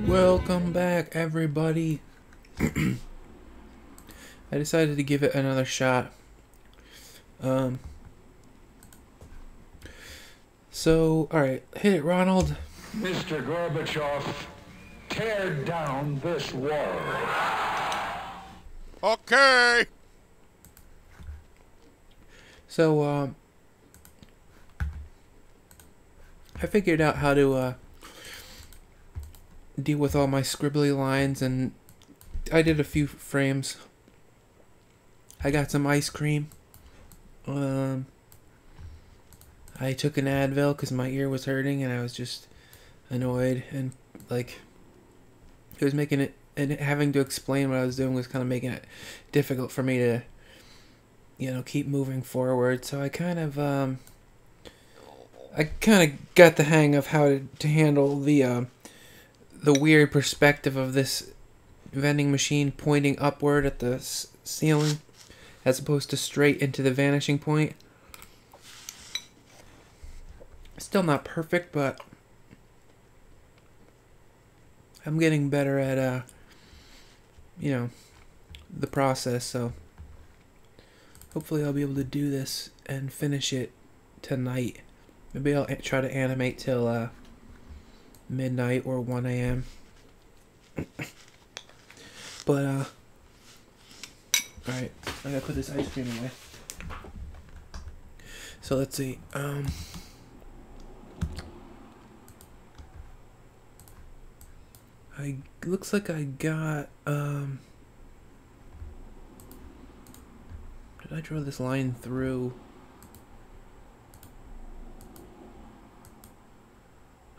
Welcome back, everybody. I decided to give it another shot. Alright, hit it, Ronald. Mr. Gorbachev, tear down this wall. Okay. So, I figured out how to, deal with all my scribbly lines, and I did a few frames. I got some ice cream. I took an Advil because my ear was hurting and I was just annoyed, and like it was making it, and having to explain what I was doing was kind of making it difficult for me to, keep moving forward. So I kind of got the hang of how to handle the weird perspective of this vending machine pointing upward at the ceiling as opposed to straight into the vanishing point. Still not perfect, but I'm getting better at the process, so hopefully I'll be able to do this and finish it tonight. Maybe I'll try to animate till midnight or 1 a.m. But alright, I gotta put this ice cream away. So let's see. Looks like I got did I draw this line through?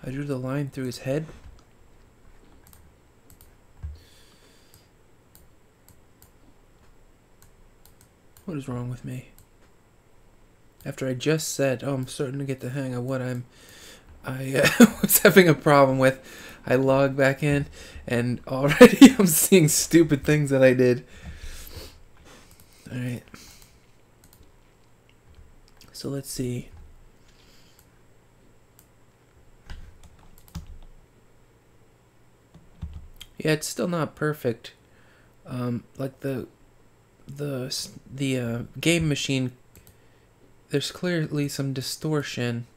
I drew the line through his head. What is wrong with me? After I just said, oh, I'm starting to get the hang of what I was having a problem with, I log back in, and already I'm seeing stupid things that I did. Alright. So let's see. Yeah, it's still not perfect. Like the game machine, there's clearly some distortion,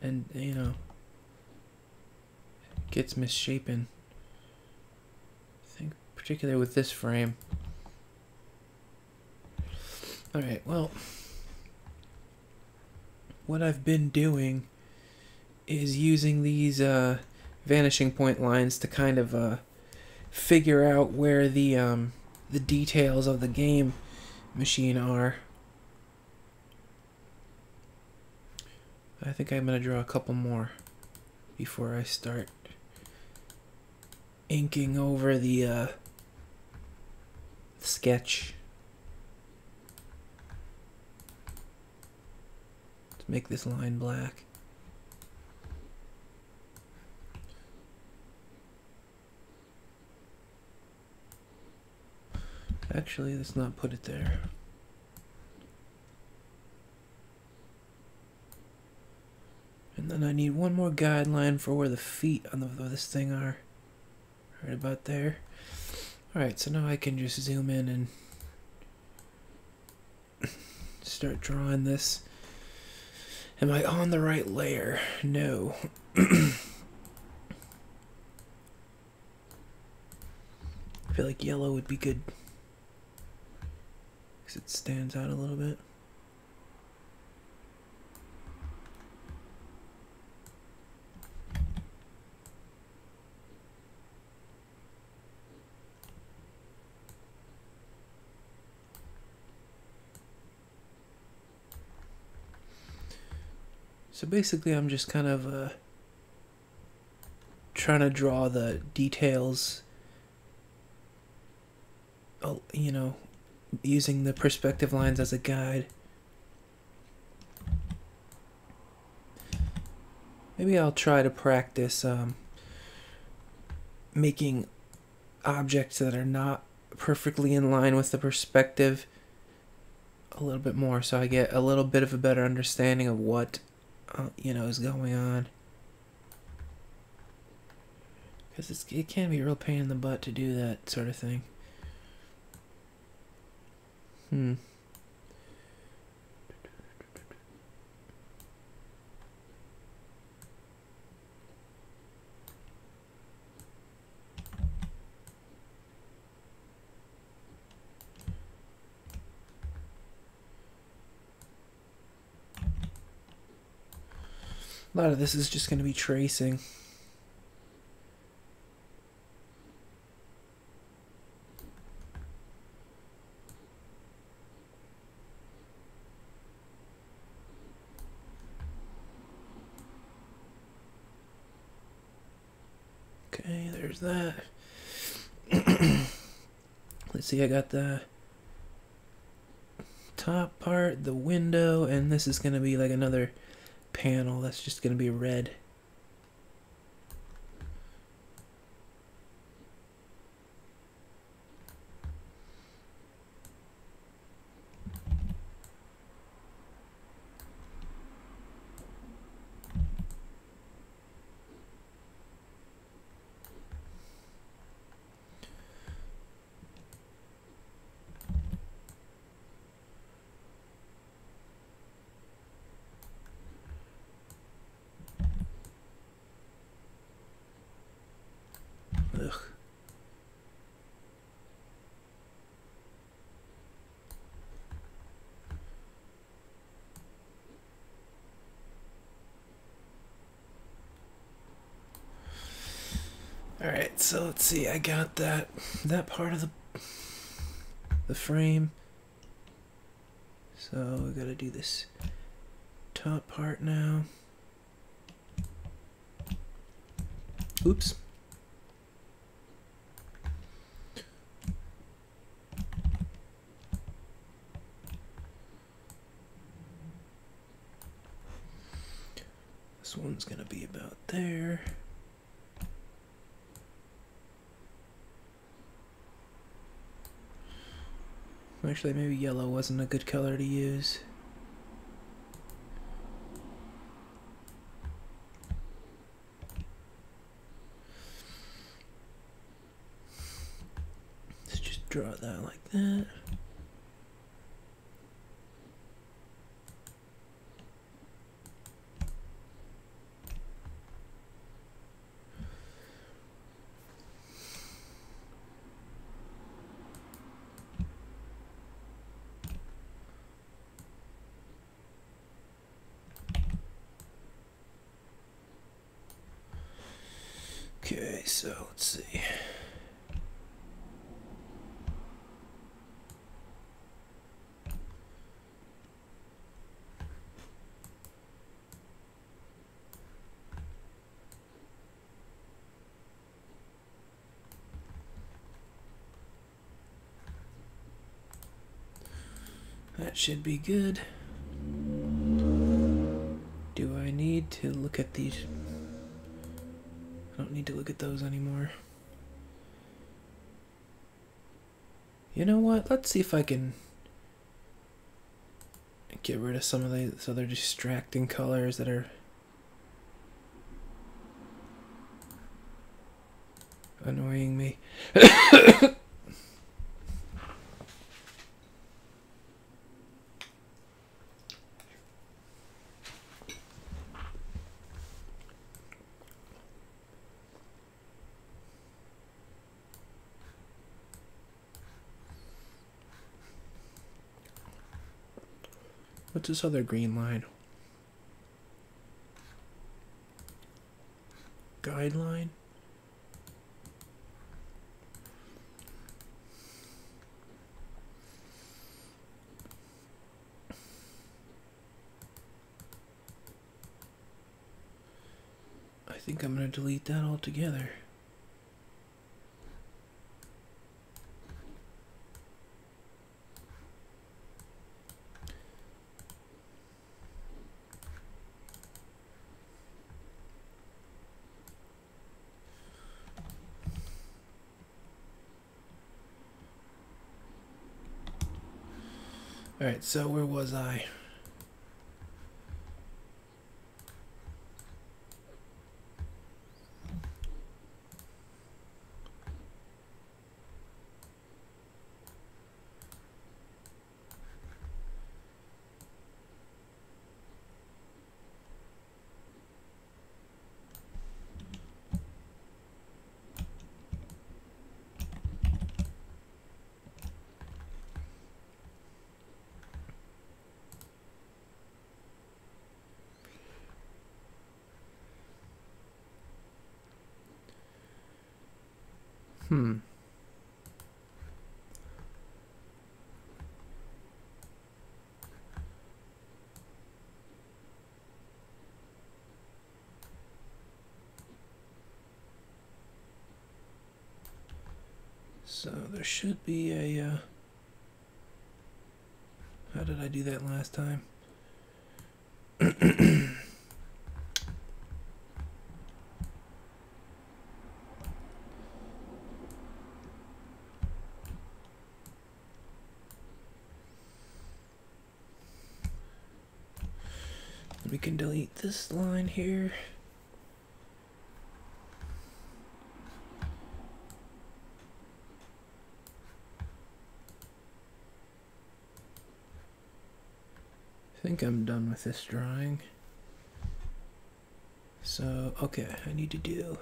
and gets misshapen. I think particularly with this frame. Alright, well, what I've been doing is using these vanishing point lines to kind of figure out where the details of the game machine are. I think I'm gonna draw a couple more before I start inking over the sketch. Let's make this line black. Actually, let's not put it there. And then I need one more guideline for where the feet on this thing are. Right about there. Alright, so now I can just zoom in and start drawing this. Am I on the right layer? No. I feel like yellow would be good because it stands out a little bit. So basically I'm just kind of trying to draw the details, you know, using the perspective lines as a guide. Maybe I'll try to practice making objects that are not perfectly in line with the perspective a little bit more, so I get a little bit of a better understanding of what you know, is going on. Because it can be a real pain in the butt to do that sort of thing. A lot of this is just going to be tracing. Okay, there's that. Let's see, I got the top part, the window, and this is going to be like another panel that's just going to be red. Ugh. Alright, so let's see, I got that part of the frame. So we gotta do this top part now. Oops. This one's gonna be about there. Actually, maybe yellow wasn't a good color to use. Let's just draw that like that. Okay, so let's see. That should be good. Do I need to look at these? I don't need to look at those anymore. You know what? Let's see if I can get rid of some of these other distracting colors that are annoying me. What's this other green line? Guideline? I think I'm going to delete that altogether. Alright, so where was I? So there should be a, how did I do that last time? We can delete this line here. I think I'm done with this drawing. So, okay, I need to do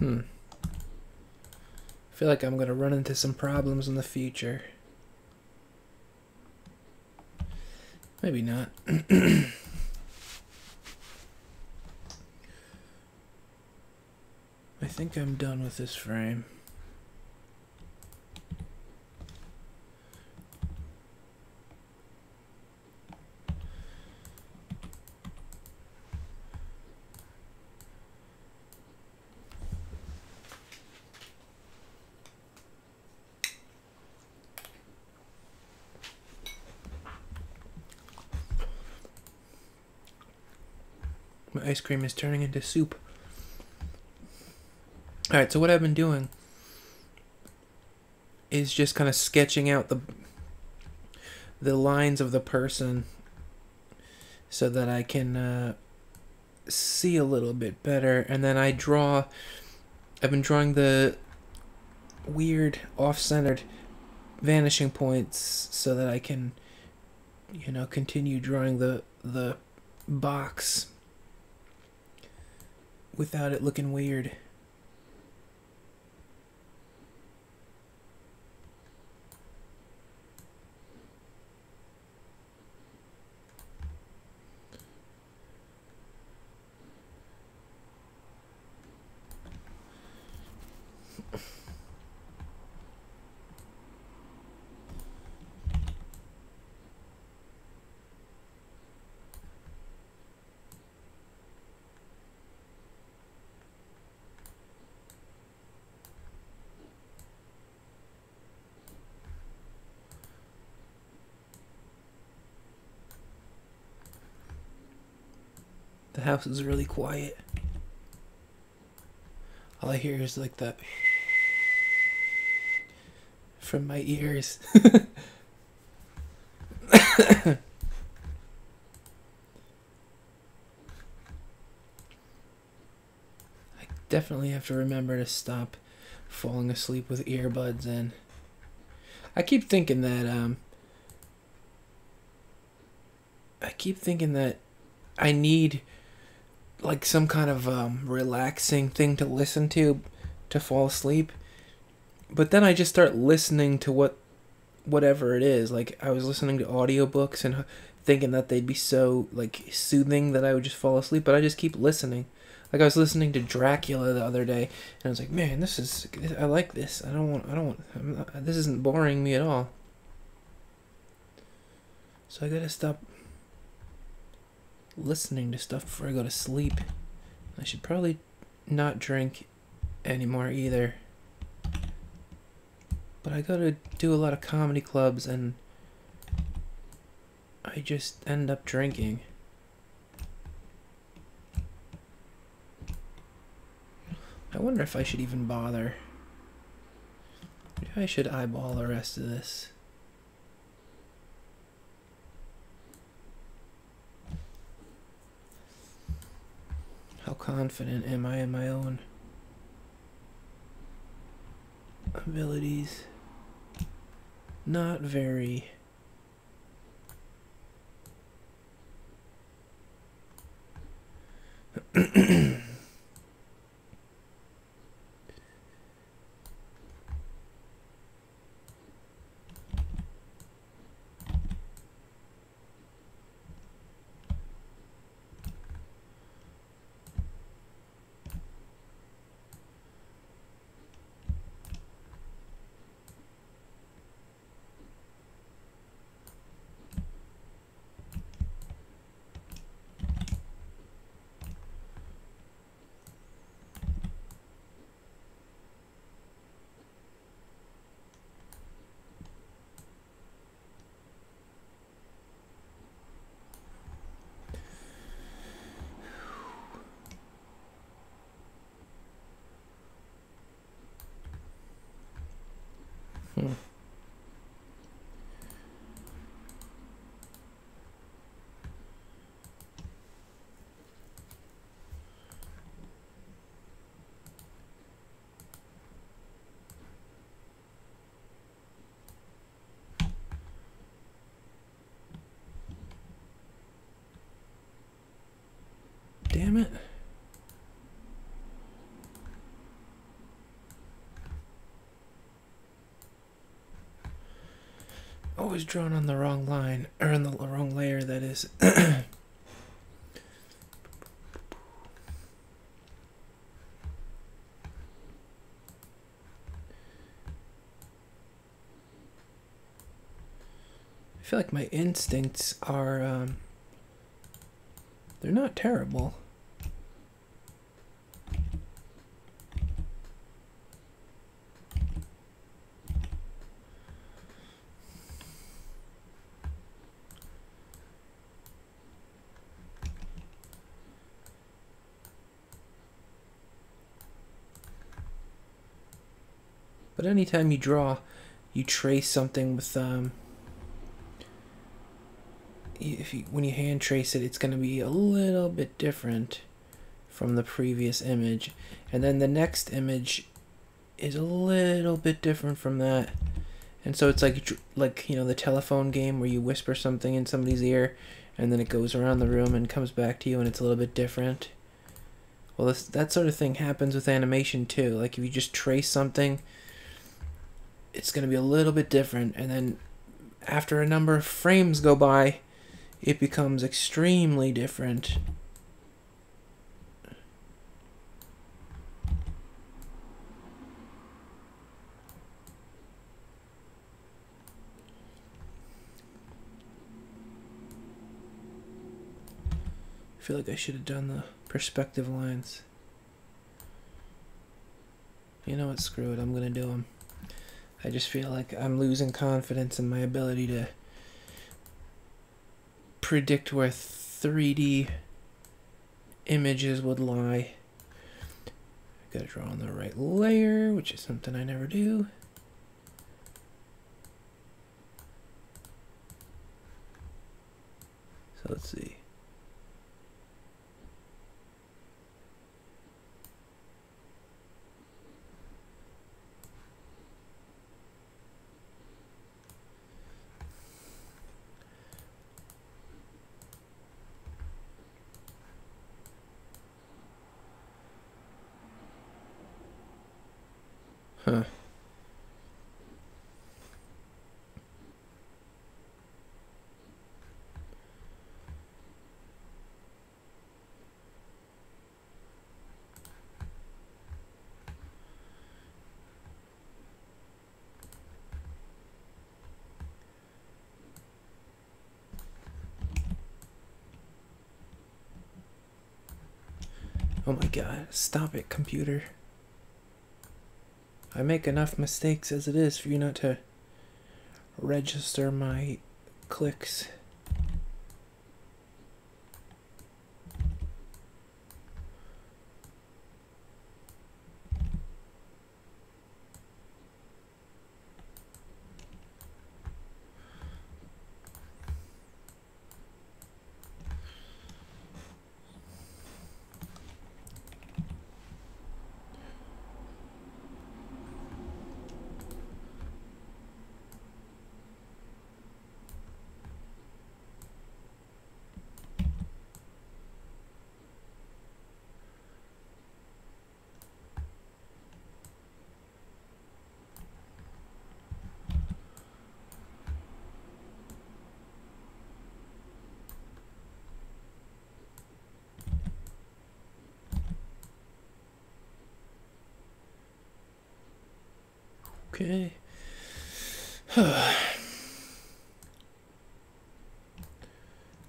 I feel like I'm gonna run into some problems in the future. Maybe not. I think I'm done with this frame. My ice cream is turning into soup. Alright, so what I've been doing is just kind of sketching out the lines of the person so that I can see a little bit better. And then I've been drawing the weird off-centered vanishing points so that I can, you know, continue drawing the box without it looking weird. The house is really quiet. All I hear is like the from my ears. I definitely have to remember to stop falling asleep with earbuds in. I keep thinking that I need like some kind of relaxing thing to listen to fall asleep. But then I just start listening to whatever it is. Like I was listening to audiobooks and thinking that they'd be so like soothing that I would just fall asleep, but I just keep listening. Like I was listening to Dracula the other day and I was like, "Man, I like this. This isn't boring me at all." So I got to stop listening to stuff before I go to sleep. I should probably not drink anymore either. But I go to do a lot of comedy clubs and I just end up drinking. I wonder if I should even bother. Maybe I should eyeball the rest of this. How confident am I in my own abilities? Not very. Damn it. Always drawn on the wrong line, or on the wrong layer, that is. I feel like my instincts are, they're not terrible. But anytime you draw, you trace something with when you hand trace it, it's going to be a little bit different from the previous image, and then the next image is a little bit different from that. And so it's like you know, the telephone game where you whisper something in somebody's ear and then it goes around the room and comes back to you and it's a little bit different. Well, that sort of thing happens with animation too. Like if you just trace something, it's going to be a little bit different, and then after a number of frames go by, it becomes extremely different. I feel like I should have done the perspective lines. You know what, screw it, I'm going to do them. I just feel like I'm losing confidence in my ability to predict where 3D images would lie. Gotta draw on the right layer, which is something I never do. So let's see. Huh. Oh my god, stop it, computer. I make enough mistakes as it is for you not to register my clicks. Okay.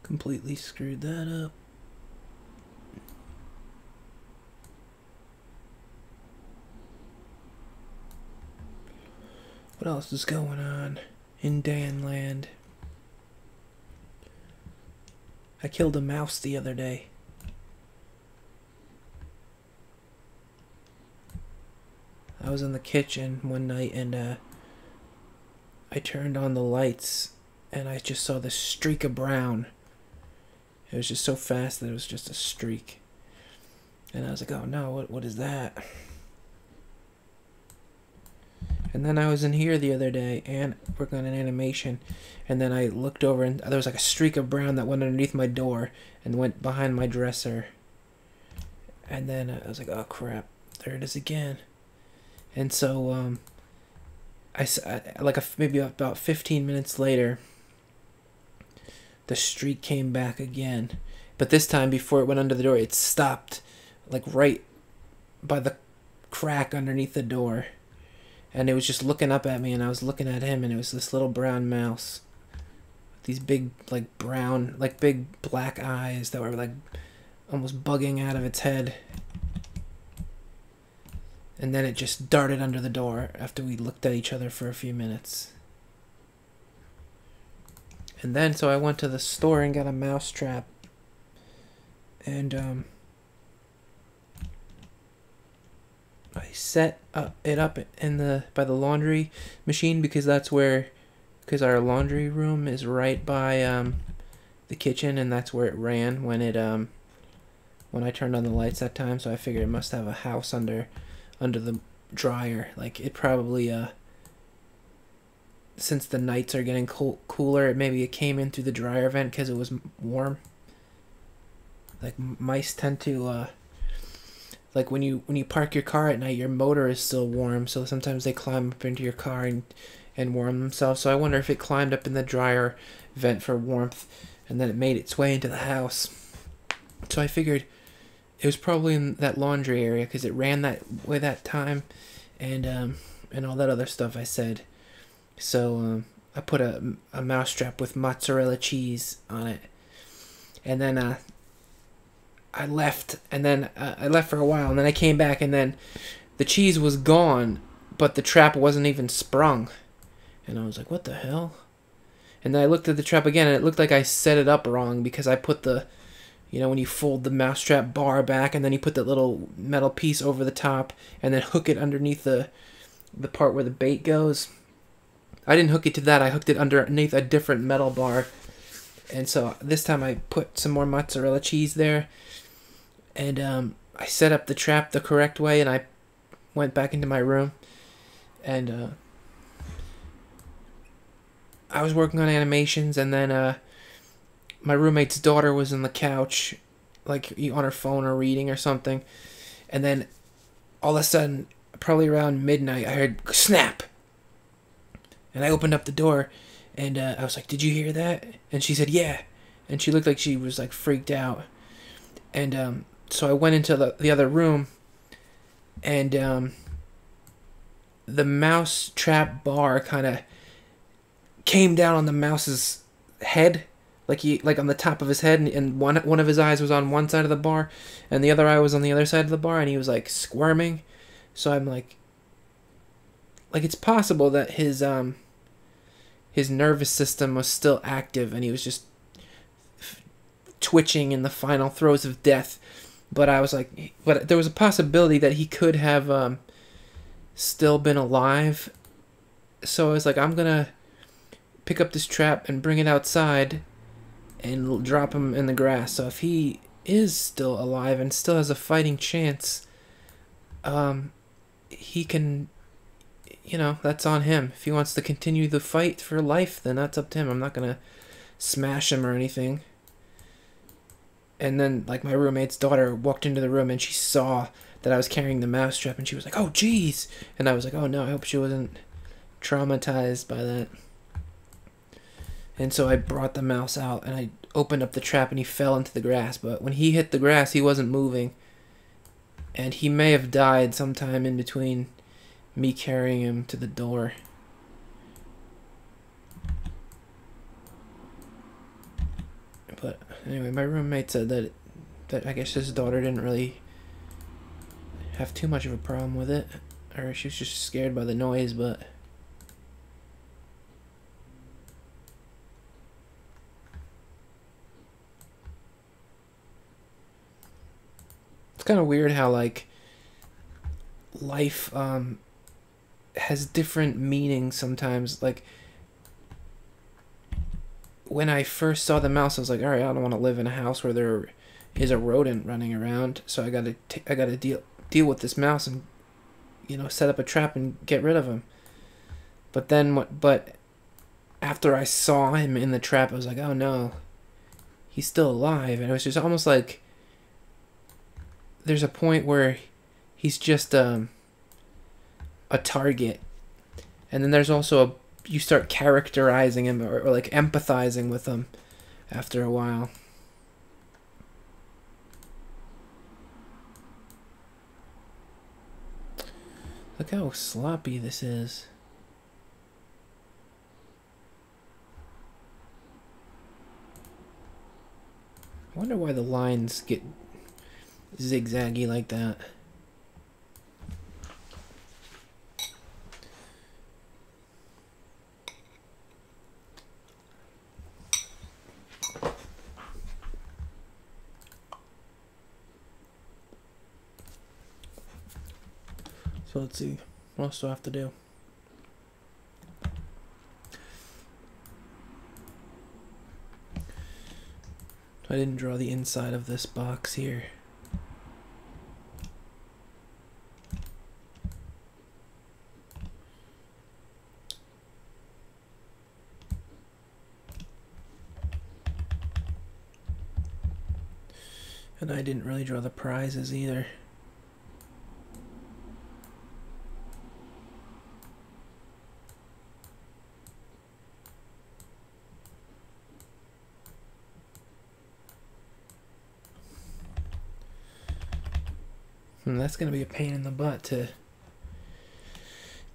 Completely screwed that up. What else is going on in Danland? I killed a mouse the other day. I was in the kitchen one night and I turned on the lights and I just saw this streak of brown. It was just so fast that it was just a streak. And I was like, oh no, what is that? And then I was in here the other day and working on an animation, and then I looked over and there was like a streak of brown that went underneath my door and went behind my dresser. And then I was like, oh crap, there it is again. And so maybe about 15 minutes later, the streak came back again. But this time, before it went under the door, it stopped like right by the crack underneath the door. And it was just looking up at me, and I was looking at him, and it was this little brown mouse. These big, like, brown, like, big black eyes that were, like, almost bugging out of its head. And then it just darted under the door after we looked at each other for a few minutes. And then, so I went to the store and got a mouse trap. And, I set it up by the laundry machine because our laundry room is right by the kitchen, and that's where it ran when I turned on the lights that time. So I figured it must have a house under the dryer. Like it probably since the nights are getting cooler, maybe it came in through the dryer vent because it was warm. Like mice tend to like when you park your car at night, your motor is still warm, so sometimes they climb up into your car and warm themselves. So I wonder if it climbed up in the dryer vent for warmth, and then it made its way into the house. So I figured it was probably in that laundry area because it ran that way that time, and all that other stuff I said. So I put a mousetrap with mozzarella cheese on it, and then I left, and then I left for a while, and then I came back, and then the cheese was gone, but the trap wasn't even sprung. And I was like, what the hell? And then I looked at the trap again, and it looked like I set it up wrong because I put the You know, when you fold the mousetrap bar back and then you put that little metal piece over the top and then hook it underneath the part where the bait goes. I didn't hook it to that. I hooked it underneath a different metal bar. And so this time I put some more mozzarella cheese there. And I set up the trap the correct way, and I went back into my room. And I was working on animations, and then my roommate's daughter was on the couch, like on her phone or reading or something. And then all of a sudden, probably around midnight, I heard snap. And I opened up the door, and I was like, "Did you hear that?" And she said, "Yeah." And she looked like she was like freaked out. And so I went into the other room, and the mouse trap bar kind of came down on the mouse's head, like on the top of his head, and one of his eyes was on one side of the bar, and the other eye was on the other side of the bar, and he was like squirming. So I'm like it's possible that his nervous system was still active, and he was just twitching in the final throes of death. But I was like, but there was a possibility that he could have still been alive. So I was like, I'm gonna pick up this trap and bring it outside and drop him in the grass. So if he is still alive and still has a fighting chance, he can, you know, that's on him. If he wants to continue the fight for life, then that's up to him. I'm not gonna smash him or anything. And then, like, my roommate's daughter walked into the room, and she saw that I was carrying the mousetrap, and she was like, "Oh, jeez." And I was like, "Oh, no, I hope she wasn't traumatized by that." And so I brought the mouse out, and I opened up the trap, and he fell into the grass. But when he hit the grass, he wasn't moving. And he may have died sometime in between me carrying him to the door. But anyway, my roommate said that I guess his daughter didn't really have too much of a problem with it, or she was just scared by the noise. But it's kind of weird how, like, life has different meanings sometimes. Like, when I first saw the mouse, I was like, all right, I don't want to live in a house where there is a rodent running around, so I gotta deal with this mouse and, you know, set up a trap and get rid of him. But after I saw him in the trap, I was like, oh no, he's still alive. And it was just almost like there's a point where he's just a target, and then there's also you start characterizing him, or like empathizing with him after a while. Look how sloppy this is. I wonder why the lines get zigzaggy like that. So let's see, what else do I have to do? I didn't draw the inside of this box here. And I didn't really draw the prizes either. And that's going to be a pain in the butt to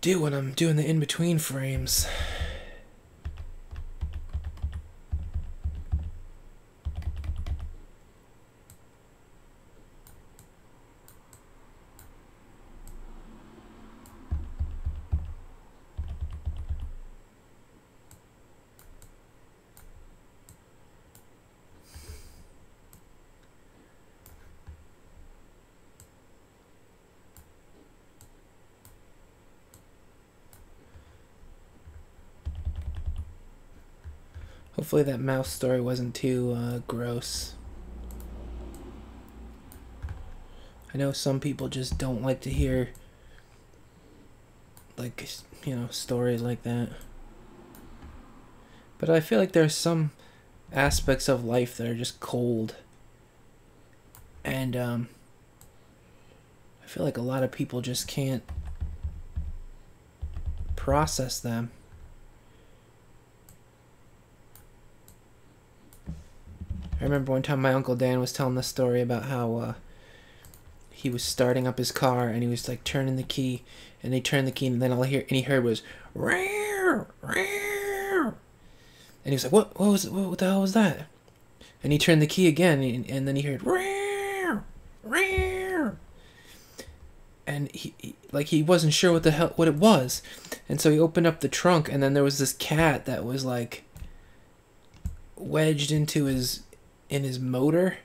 do when I'm doing the in-between frames. Hopefully that mouse story wasn't too gross. I know some people just don't like to hear, like, stories like that. But I feel like there's some aspects of life that are just cold. And I feel like a lot of people just can't process them. I remember one time my Uncle Dan was telling the story about how he was starting up his car and he was like turning the key, and they turned the key, and then he heard was "Rawr, rawr." And he was like, what the hell was that? And he turned the key again, and then he heard "Rawr, rawr." And he wasn't sure what it was, and so he opened up the trunk, and then there was this cat that was like wedged in his motor.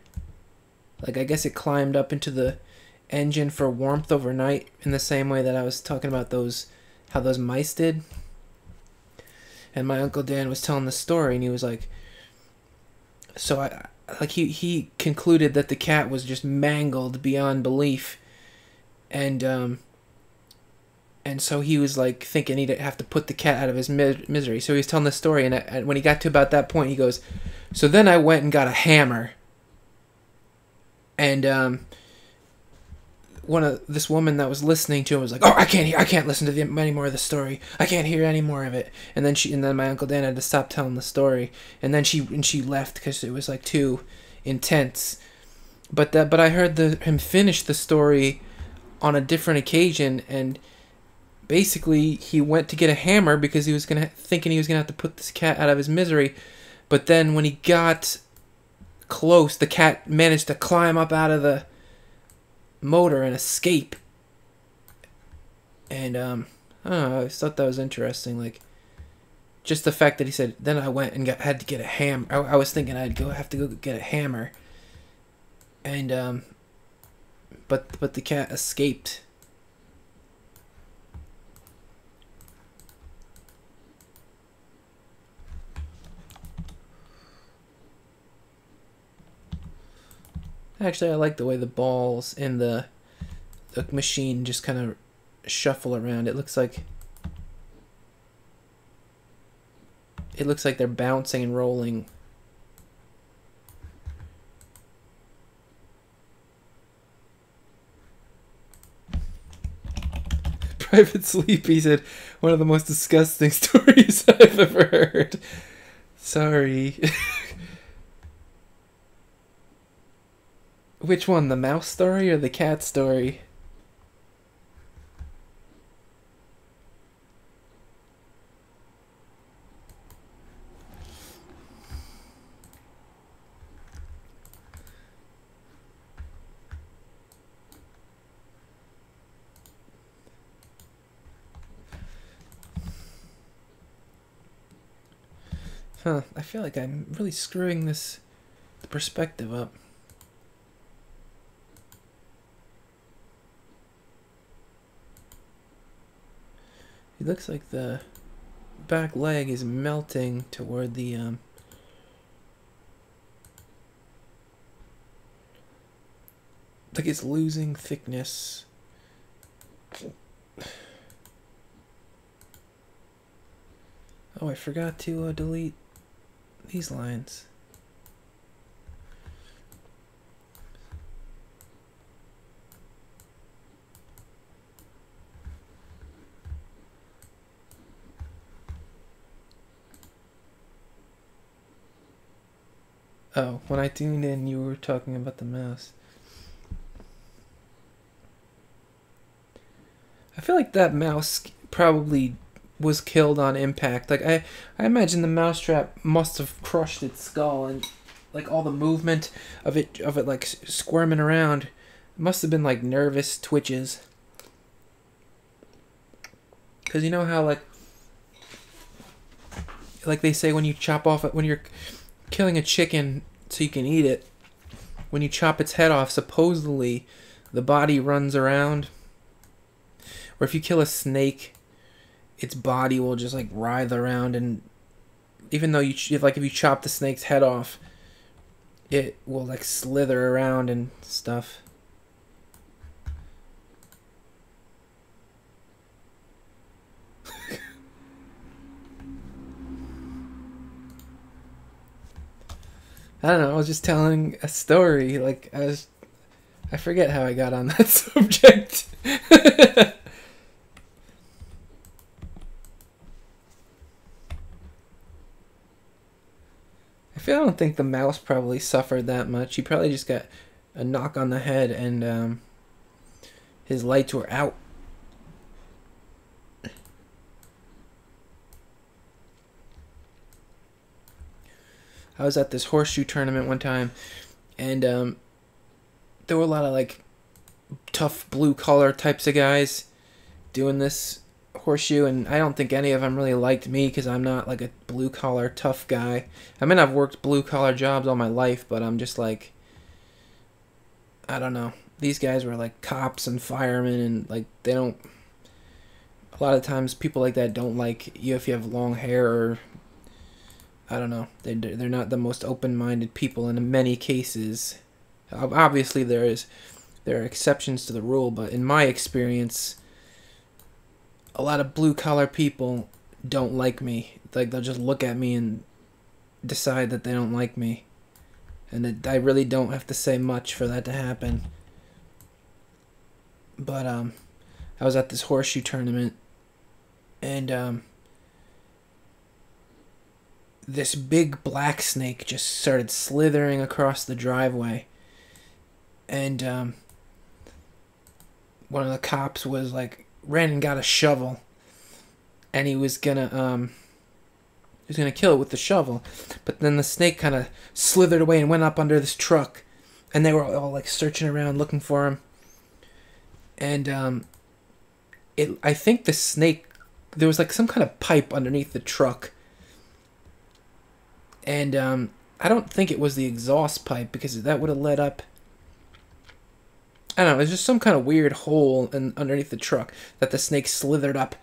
Like, I guess it climbed up into the engine for warmth overnight, in the same way that I was talking about how those mice did. And my Uncle Dan was telling the story, and he was like, he concluded that the cat was just mangled beyond belief, and so he was like thinking he'd have to put the cat out of his misery. So he was telling the story, and when he got to about that point, he goes, "So then I went and got a hammer, and this woman that was listening to him was like, 'Oh, I can't listen to any more of the story. I can't hear any more of it.' And then my Uncle Dan had to stop telling the story, and then she left because it was like too intense. But I heard him finish the story on a different occasion, and basically he went to get a hammer because he was thinking he was gonna have to put this cat out of his misery. But then when he got close, the cat managed to climb up out of the motor and escape. And I don't know, I thought that was interesting. Like, just the fact that he said, then I went and had to get a hammer. I was thinking I'd have to go get a hammer, and but the cat escaped. Actually, I like the way the balls in the machine just kind of shuffle around. It looks like they're bouncing and rolling. Private Sleepy said, "One of the most disgusting stories I've ever heard." Sorry. Which one, the mouse story or the cat story? Huh, I feel like I'm really screwing the perspective up. It looks like the back leg is melting toward the like it's losing thickness. Oh, I forgot to delete these lines. Oh, when I tuned in, you were talking about the mouse. I feel like that mouse probably was killed on impact. Like, I imagine the mousetrap must have crushed its skull, and like all the movement of it like squirming around must have been like nervous twitches. Cause you know how like they say when you chop off when you're killing a chicken so you can eat it, when you chop its head off, supposedly the body runs around. Or if you kill a snake, its body will just like writhe around and even though like if you chop the snake's head off, it will like slither around and stuff. I don't know, I was just telling a story. Like, I forget how I got on that subject. I don't think the mouse probably suffered that much. He probably just got a knock on the head and his lights were out. I was at this horseshoe tournament one time, and there were a lot of like tough blue collar types of guys doing this horseshoe, and I don't think any of them really liked me because I'm not like a blue collar tough guy. I mean, I've worked blue collar jobs all my life, but I'm just like, I don't know. These guys were like cops and firemen, and like they don't. A lot of times, people like that don't like you if you have long hair, or I don't know. They're not the most open-minded people in many cases. Obviously, there are exceptions to the rule, but in my experience, a lot of blue-collar people don't like me. Like, they'll just look at me and decide that they don't like me. And I really don't have to say much for that to happen. But I was at this horseshoe tournament, and this big black snake just started slithering across the driveway. And one of the cops was like, ran and got a shovel, and he was gonna kill it with the shovel. But then the snake kind of slithered away and went up under this truck, and they were all like searching around looking for him. And I think the snake, there was like some kind of pipe underneath the truck, and I don't think it was the exhaust pipe, because that would have led up. I don't know, it was just some kind of weird hole underneath the truck that the snake slithered up,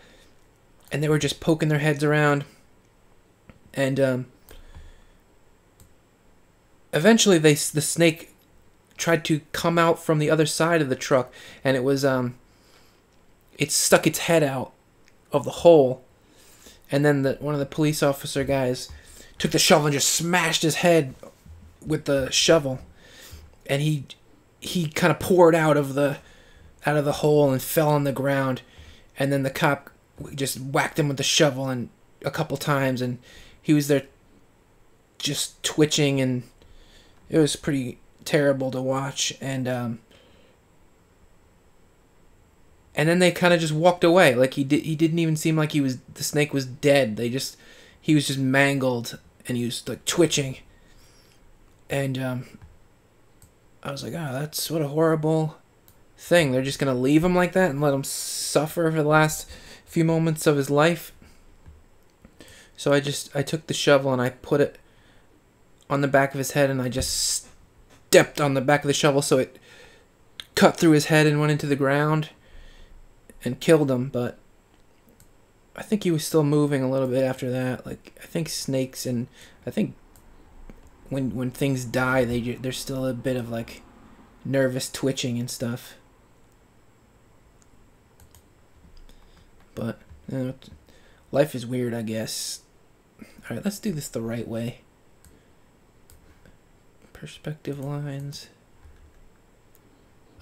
and they were just poking their heads around. And eventually the snake tried to come out from the other side of the truck, and it stuck its head out of the hole. And then one of the police officer guys took the shovel and just smashed his head with the shovel, and he kind of poured out of the hole and fell on the ground. And then the cop just whacked him with the shovel and a couple times, and he was there just twitching, and it was pretty terrible to watch. And then they kind of just walked away. Like he didn't even seem like the snake was dead. He was just mangled, and he was like twitching. And I was like, that's what a horrible thing. They're just gonna leave him like that and let him suffer for the last few moments of his life. So I took the shovel and I put it on the back of his head, and I just stepped on the back of the shovel so it cut through his head and went into the ground and killed him. But I think he was still moving a little bit after that. Like, I think snakes, and I think when things die, there's still a bit of like nervous twitching and stuff. But life is weird, I guess. All right, let's do this the right way. Perspective lines.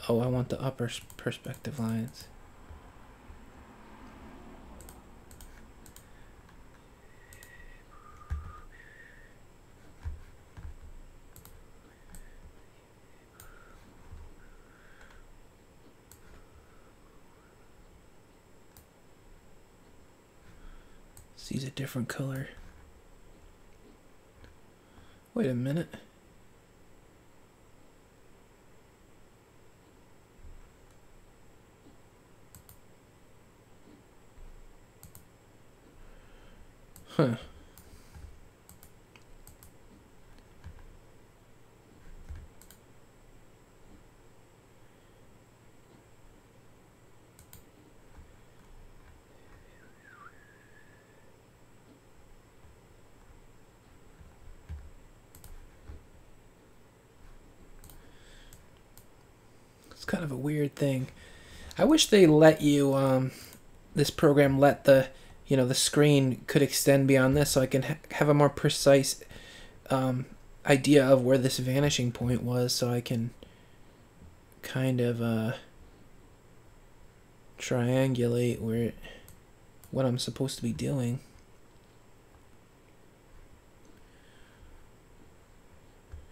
Oh, I want the upper perspective lines. Let's use a different color. Wait a minute. Huh. kind of a weird thing. I wish they let you, this program let the screen could extend beyond this so I can have a more precise idea of where this vanishing point was, so I can kind of triangulate what I'm supposed to be doing.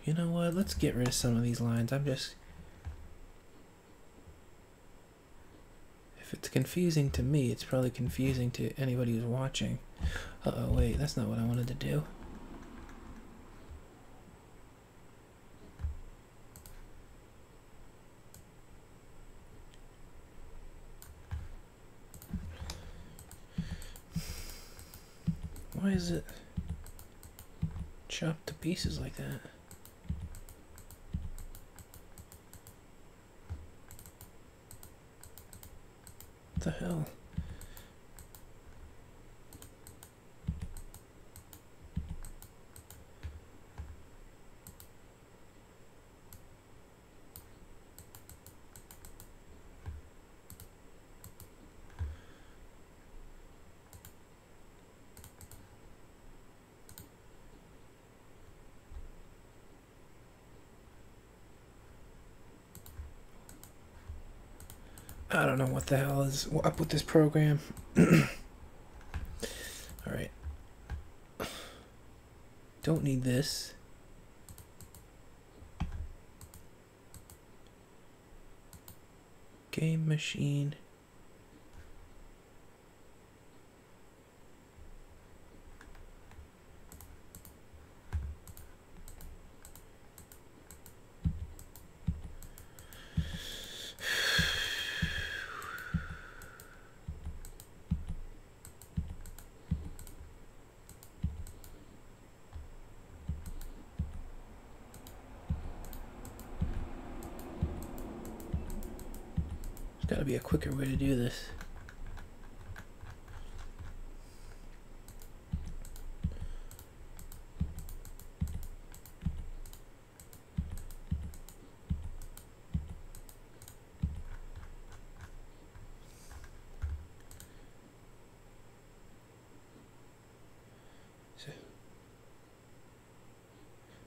You know what? Let's get rid of some of these lines. If it's confusing to me, it's probably confusing to anybody who's watching. Uh-oh, wait, that's not what I wanted to do. Why is it chopped to pieces like that? What the hell? I don't know what the hell is up with this program. Alright. Don't need this. Game machine. There's got to be a quicker way to do this.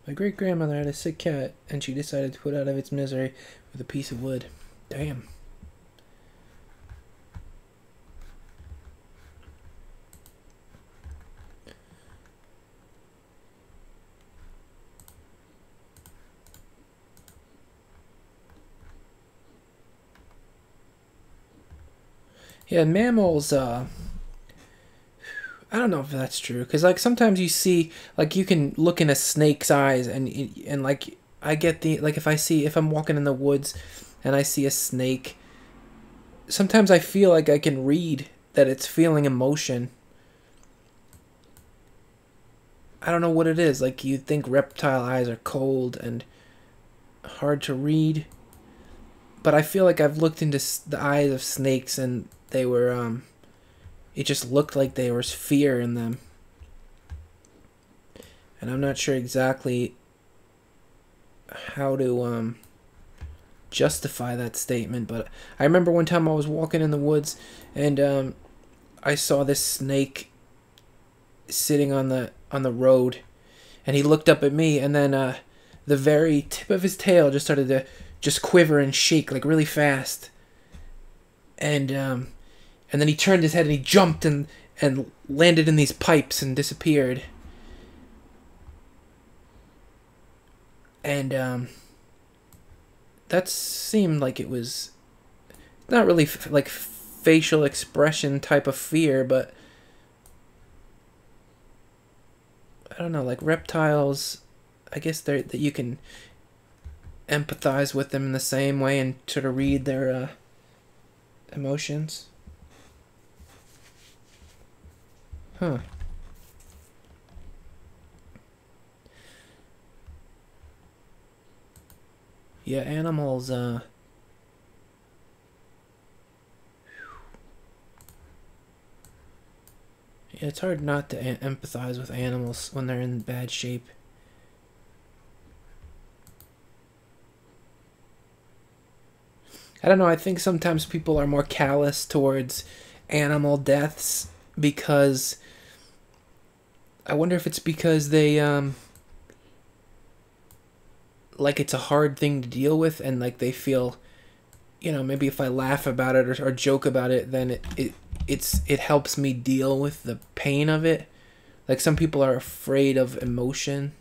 My great-grandmother had a sick cat, and she decided to put out of its misery with a piece of wood. Damn. Yeah, mammals, I don't know if that's true, because like sometimes you see, like you can look in a snake's eyes, and like I get the, like if I'm walking in the woods and I see a snake, sometimes I feel like I can read that it's feeling emotion. I don't know what it is. Like, you think reptile eyes are cold and hard to read, but I feel like I've looked into the eyes of snakes and they were it just looked like there was fear in them. And I'm not sure exactly how to justify that statement, but I remember one time I was walking in the woods and I saw this snake sitting on the road, and he looked up at me, and then the very tip of his tail just started to just quiver and shake like really fast. And then he turned his head and he jumped and landed in these pipes and disappeared. And that seemed like it was not really like facial expression type of fear, but I don't know, like reptiles, I guess that you can empathize with them in the same way and sort of read their emotions. Huh. Yeah, animals, yeah, it's hard not to empathize with animals when they're in bad shape. I don't know. I think sometimes people are more callous towards animal deaths because I wonder if it's because they like it's a hard thing to deal with, and like they feel, maybe if I laugh about it or joke about it, then it helps me deal with the pain of it. Like some people are afraid of emotion.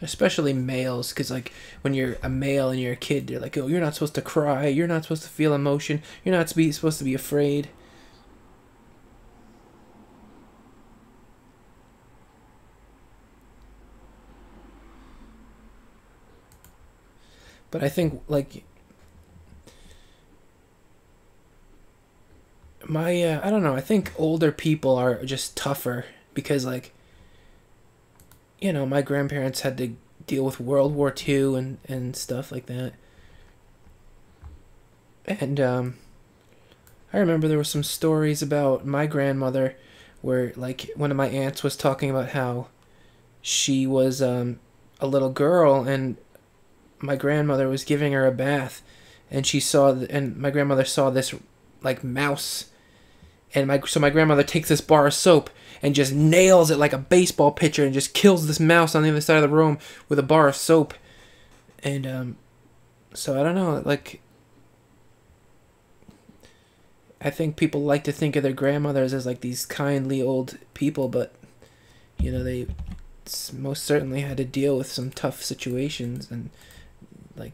Especially males, because like when you're a male and you're a kid, they're like, oh, you're not supposed to cry, you're not supposed to feel emotion, you're not supposed to be afraid. But I think like I don't know, I think older people are just tougher because like my grandparents had to deal with World War II and stuff like that. And I remember there were some stories about my grandmother where like one of my aunts was talking about how she was a little girl and my grandmother was giving her a bath, and and my grandmother saw this like mouse, and my grandmother takes this bar of soap and just nails it like a baseball pitcher and just kills this mouse on the other side of the room with a bar of soap. And so I don't know, like I think people like to think of their grandmothers as like these kindly old people, but they most certainly had to deal with some tough situations, and like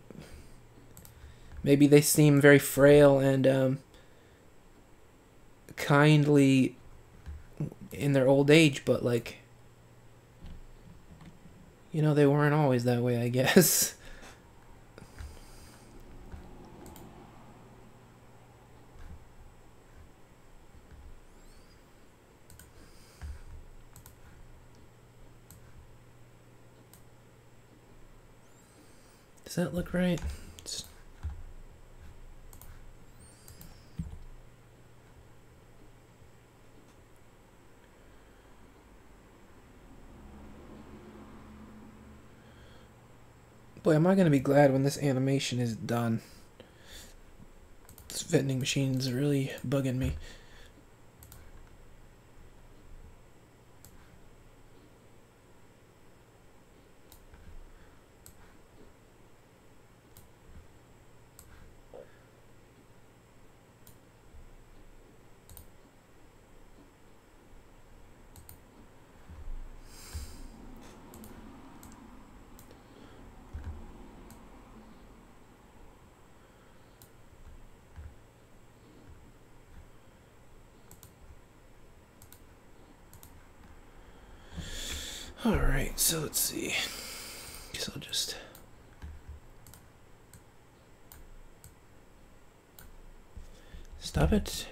maybe they seem very frail and kindly in their old age, but like they weren't always that way, I guess. Does that look right? Boy, am I gonna be glad when this animation is done. This vending machine is really bugging me. Alright, so let's see. Guess I'll just... stop it.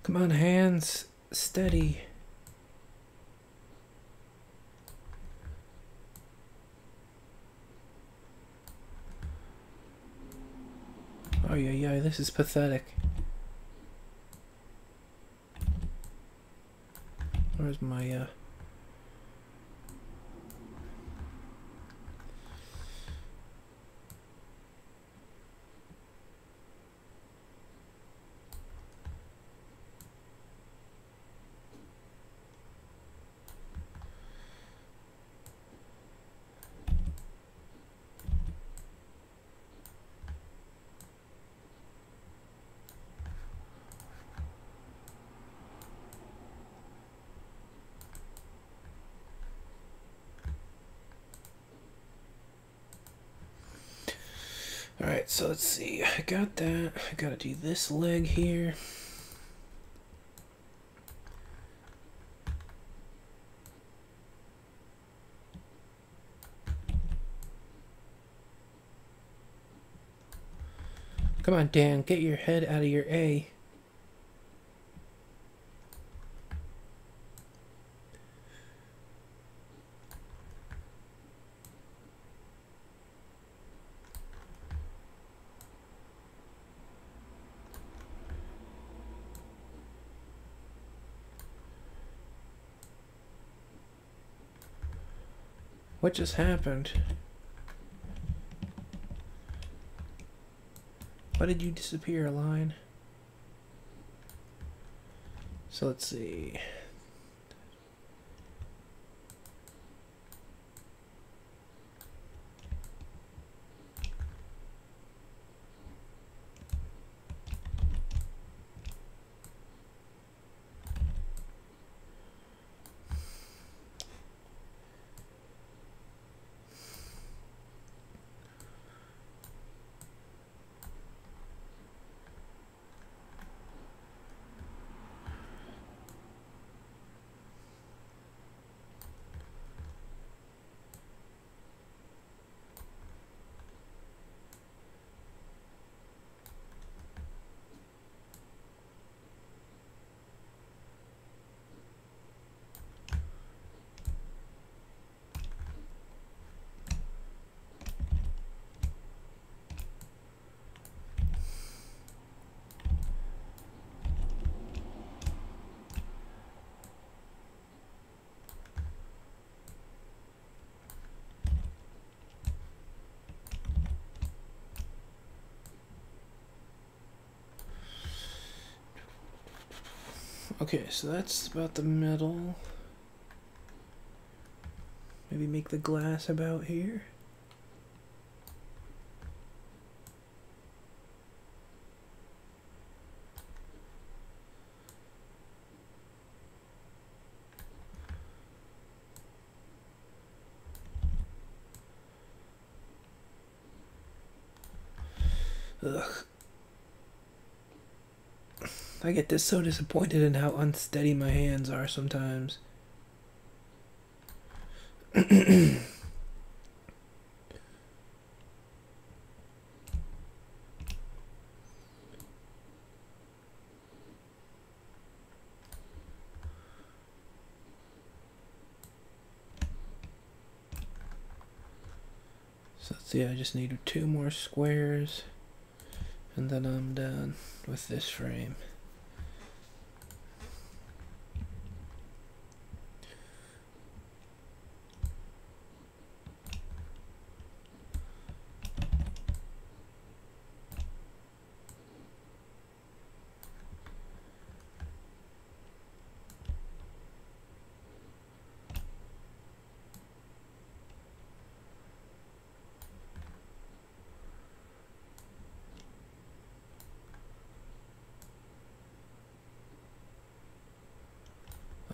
Come on, hands. Steady. Oh yeah, this is pathetic. Where's my Alright, so let's see. I got that. I gotta do this leg here. Come on, Dan, get your head out of your A. What just happened? Why did you disappear, line? So let's see. Okay, so that's about the middle. Maybe make the glass about here. Ugh. I get this so disappointed in how unsteady my hands are sometimes. So let's see, I just need 2 more squares and then I'm done with this frame.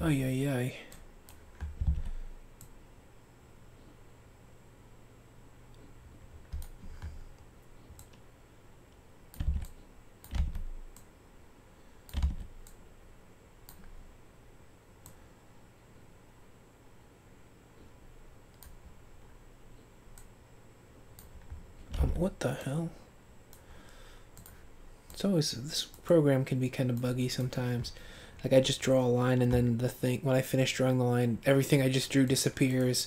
Ay, ay, ay. What the hell? It's always, this program can be kind of buggy sometimes. Like I just draw a line and then the thing, when I finish drawing the line, everything I just drew disappears.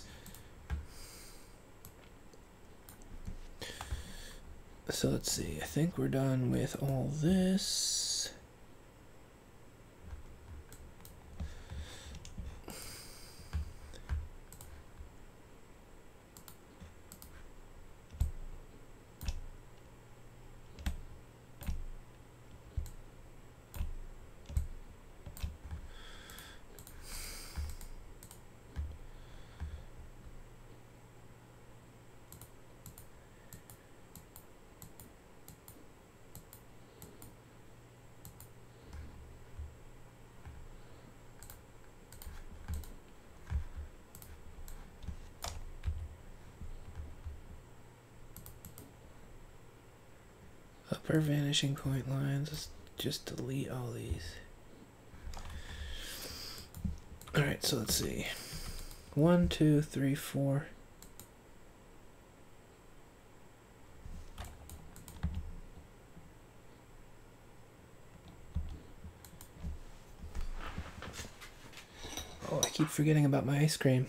So let's see, I think we're done with all this. Upper vanishing point lines. Let's just delete all these. Alright, so let's see. 1, 2, 3, 4. Oh, I keep forgetting about my ice cream.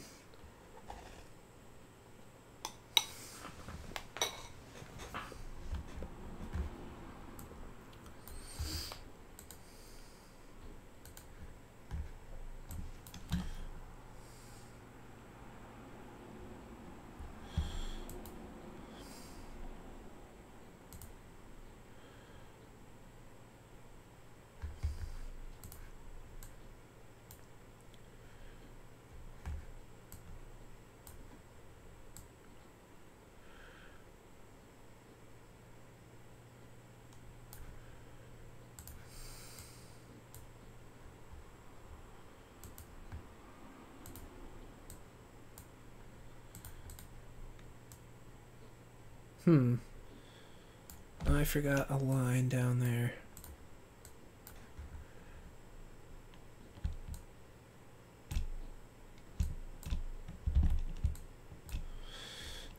I forgot a line down there.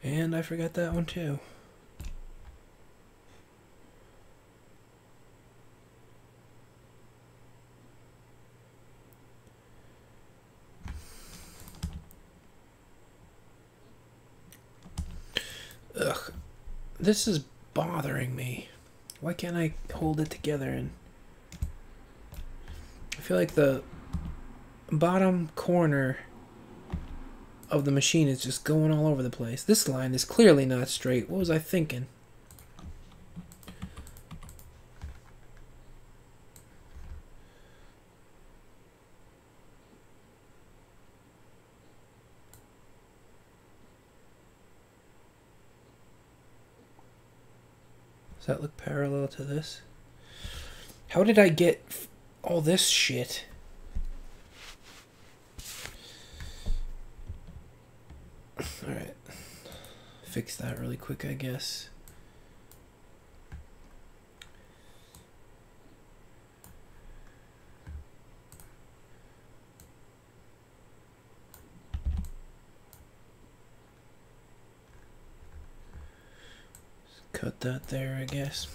And I forgot that one too. Ugh. This is bothering me. Why can't I hold it together? And I feel like the bottom corner of the machine is just going all over the place. This line is clearly not straight. What was I thinking? Does that look parallel to this? How did I get all this shit? Alright. Fix that really quick, I guess. Cut that there, I guess.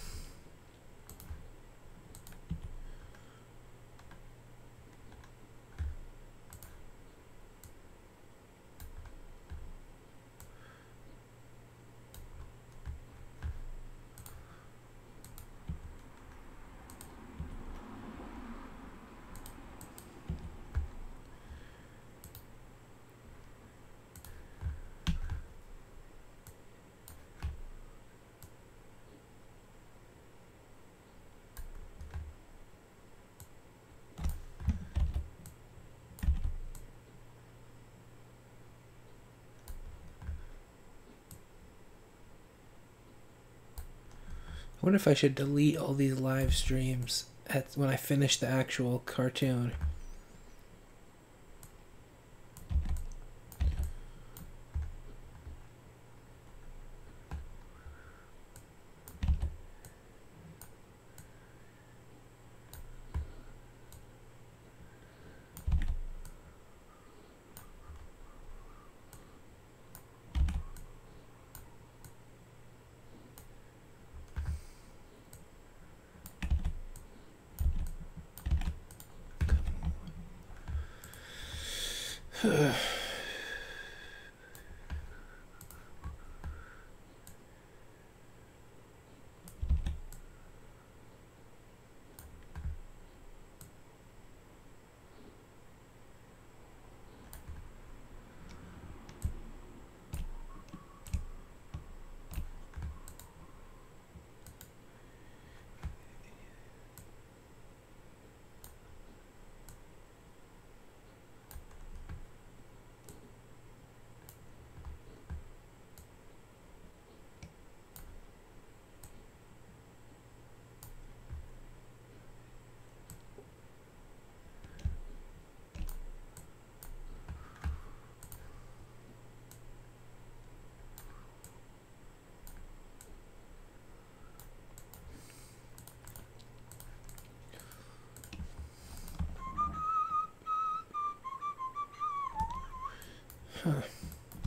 I wonder if I should delete all these live streams when I finish the actual cartoon. Huh.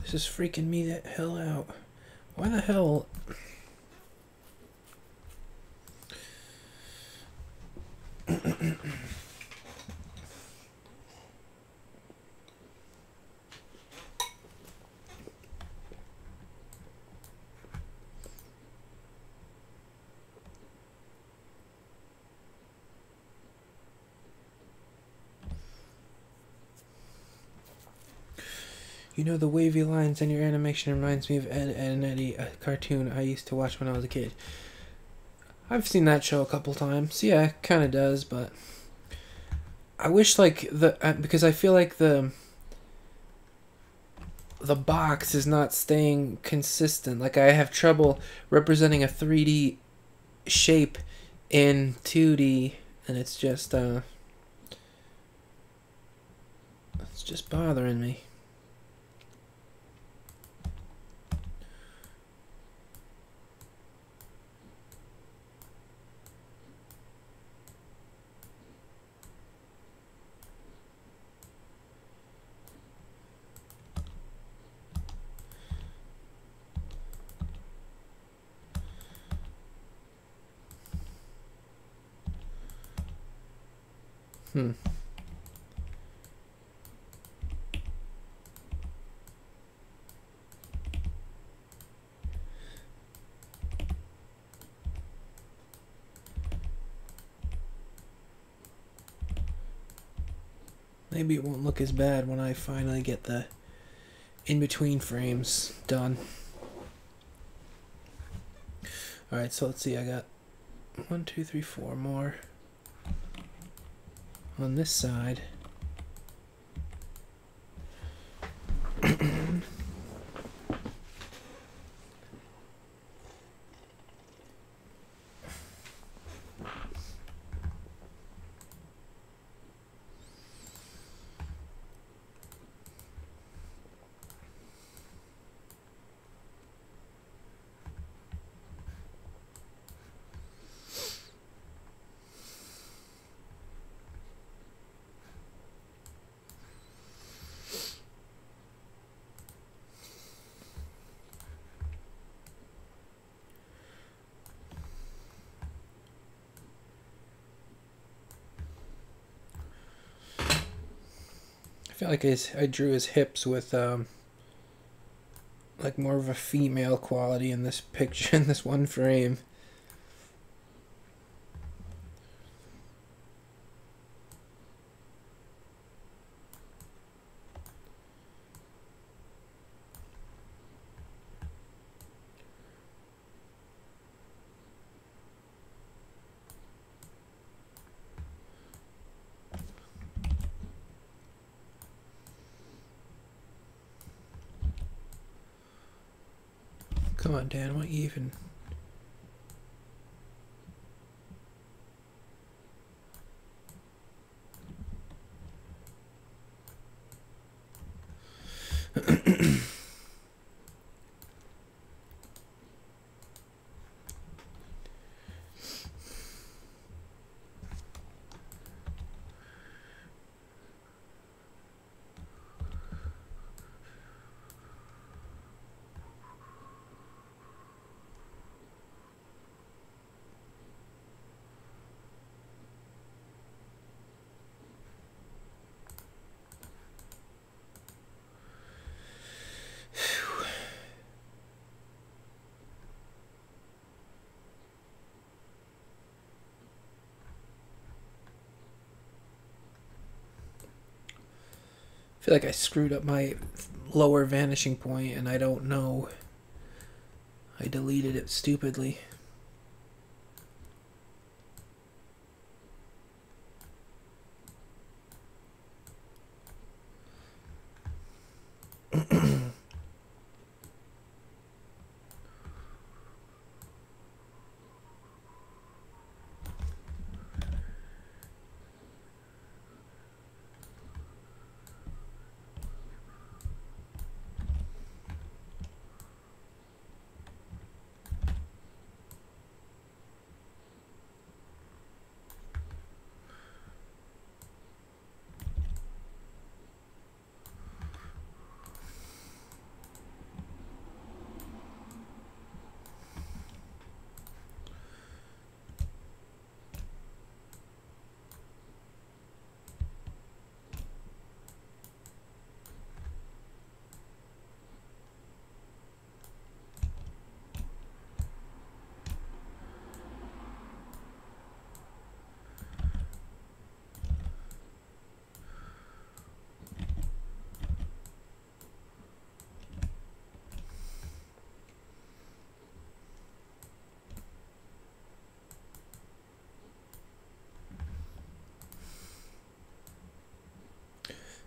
This is freaking me the hell out. Why the hell? You know, the wavy lines in your animation reminds me of Ed, Ed and Eddie, a cartoon I used to watch when I was a kid. I've seen that show a couple times. Yeah, it kind of does, but I wish like because I feel like the box is not staying consistent. Like I have trouble representing a 3D shape in 2D, and it's just bothering me. Hmm. Maybe it won't look as bad when I finally get the in-between frames done. Alright, so let's see, I got 1, 2, 3, 4 more on this side. I feel like I drew his hips with like more of a female quality in this picture, in this one frame. Come on, Dan, what you even... feel like I screwed up my lower vanishing point and I don't know. I deleted it stupidly.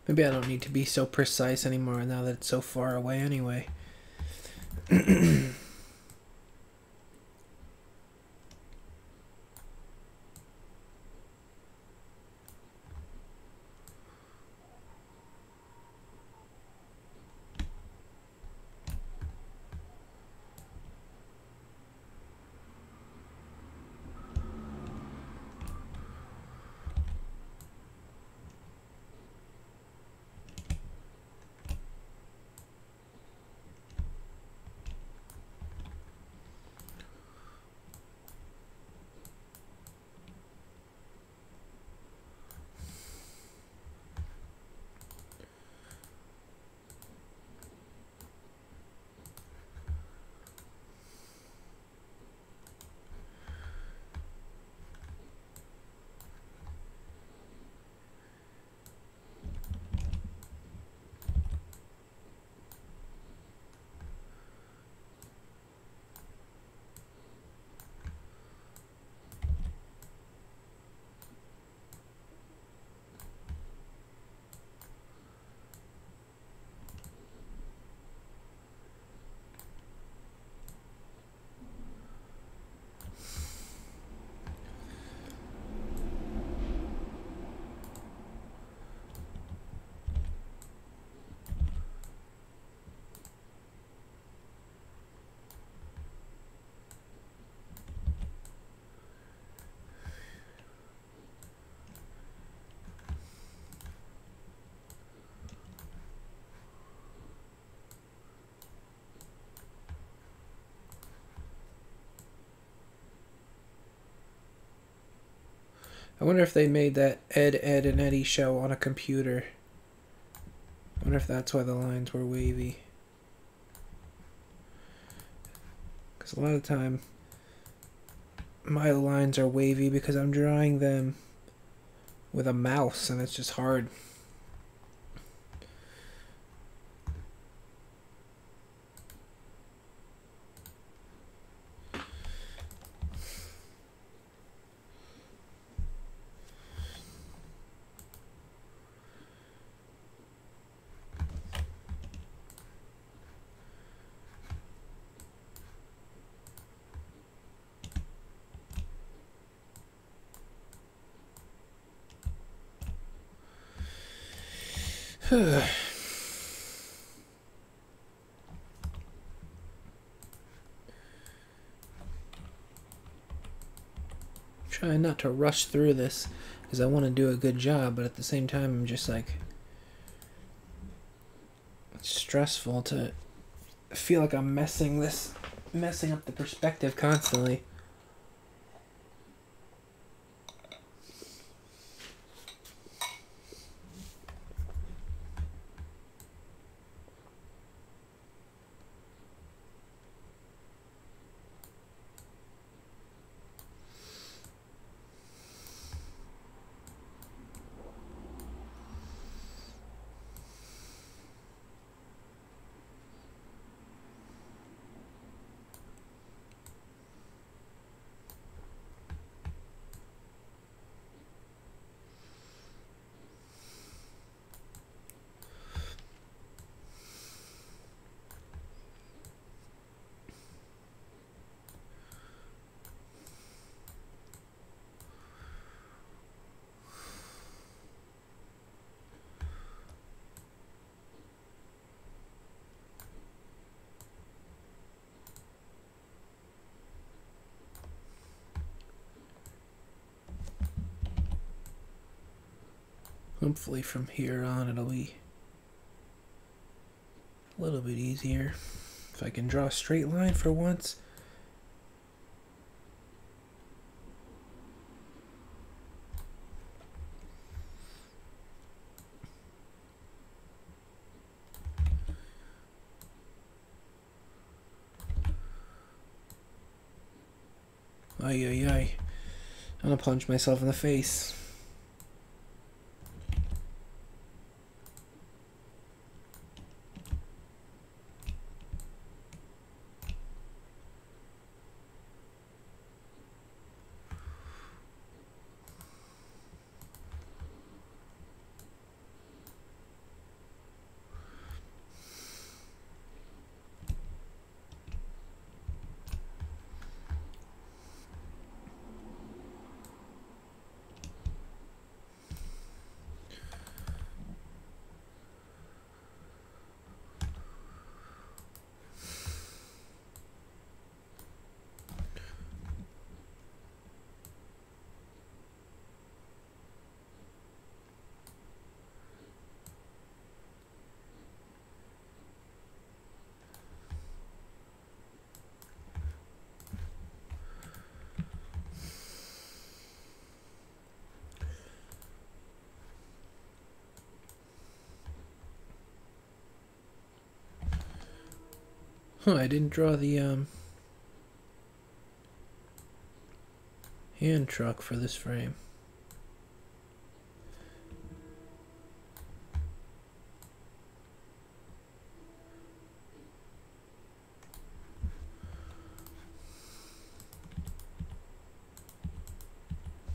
Maybe I don't need to be so precise anymore now that it's so far away anyway. I wonder if they made that Ed, Ed, and Eddie show on a computer. I wonder if that's why the lines were wavy. Because a lot of the time, my lines are wavy because I'm drawing them with a mouse and it's just hard. Trying not to rush through this because I want to do a good job, but at the same time I'm just like, it's stressful to feel like I'm messing up the perspective constantly. Hopefully from here on it'll be a little bit easier. If I can draw a straight line for once. Ay, ay, ay. I'm gonna punch myself in the face. Huh, I didn't draw the hand truck for this frame.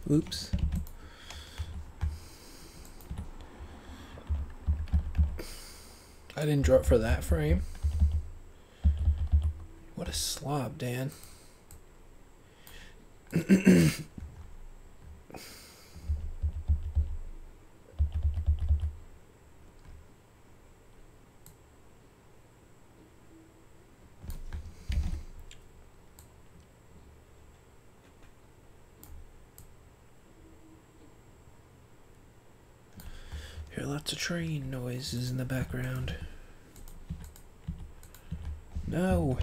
Oops. I didn't draw it for that frame. What a slob, Dan. Hear lots of train noises in the background. No.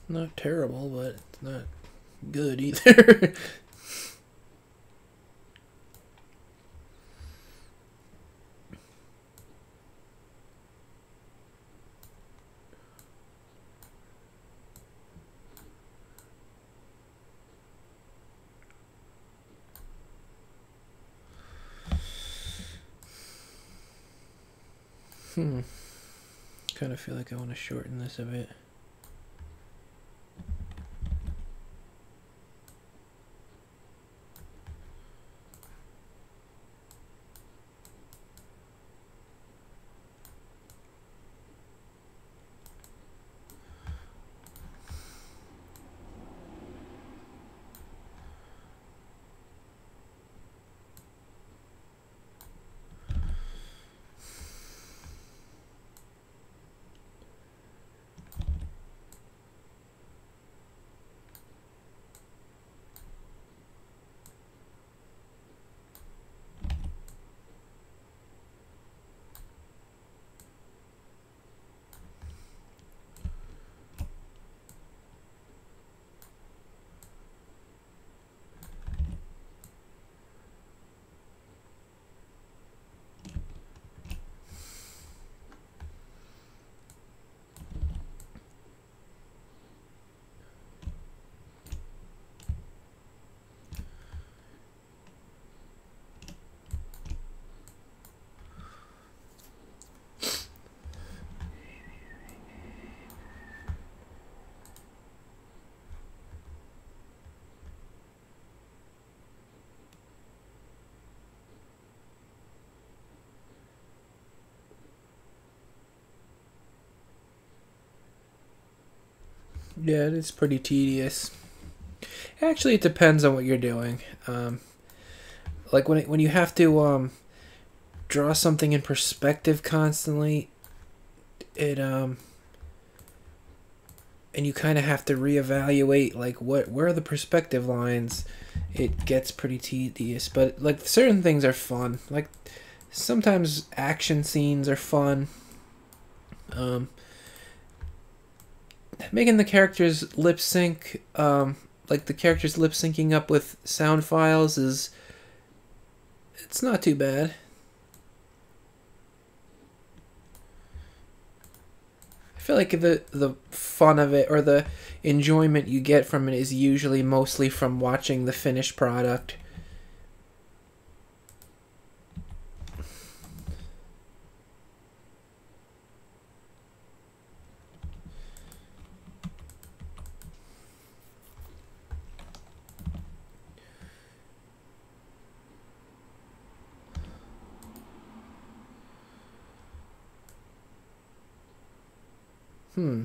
Not terrible, but it's not good either. Kind of feel like I want to shorten this a bit. Yeah, it's pretty tedious. Actually, it depends on what you're doing. Like when you have to draw something in perspective constantly, it and you kind of have to reevaluate like where are the perspective lines. It gets pretty tedious, but like certain things are fun. Like sometimes action scenes are fun. Um, Making the characters lip sync, like the characters lip syncing up with sound files is it's not too bad. I feel like the fun of it or the enjoyment you get from it is usually mostly from watching the finished product. Hmm.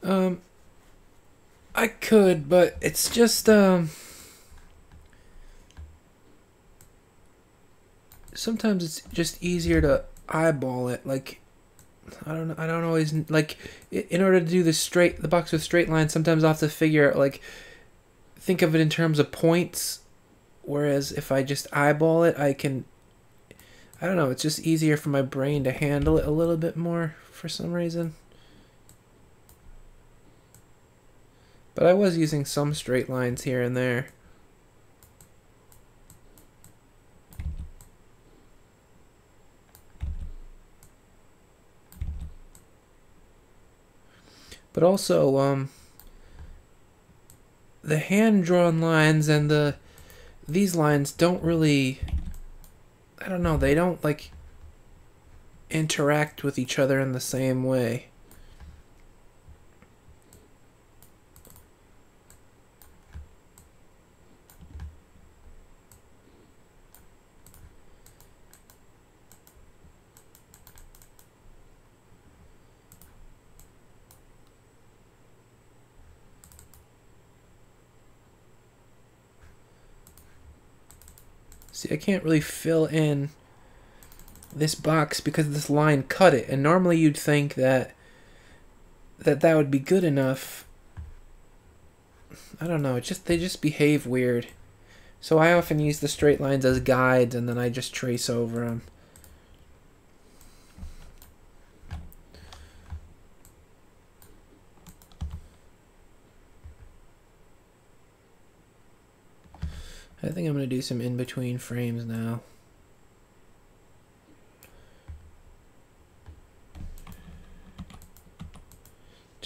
Um, I could, but it's just sometimes it's just easier to eyeball it. Like I don't know. I don't always like in order to do the box with straight lines. Sometimes I have to figure out like think of it in terms of points. Whereas if I just eyeball it, I can. I don't know. It's just easier for my brain to handle it a little bit more for some reason. But I was using some straight lines here and there. But also, the hand-drawn lines and these lines don't really. I don't know. They don't like interact with each other in the same way. See, I can't really fill in this box because this line cut it, and normally you'd think that would be good enough. I don't know. They just behave weird. So I often use the straight lines as guides, and then I just trace over them. I think I'm going to do some in-between frames now.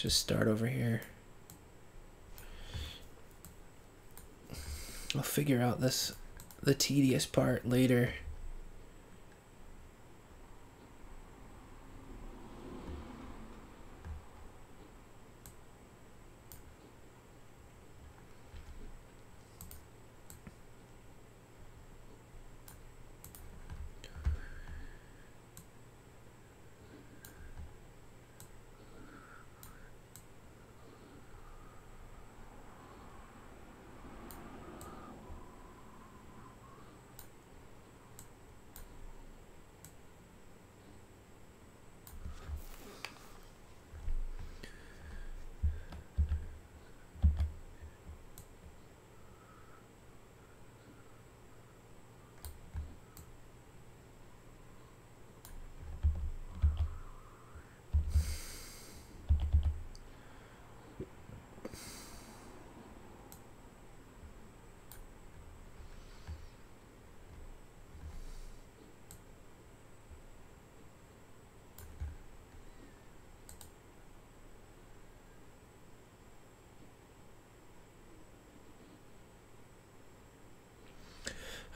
just start over here. I'll figure out the tedious part later.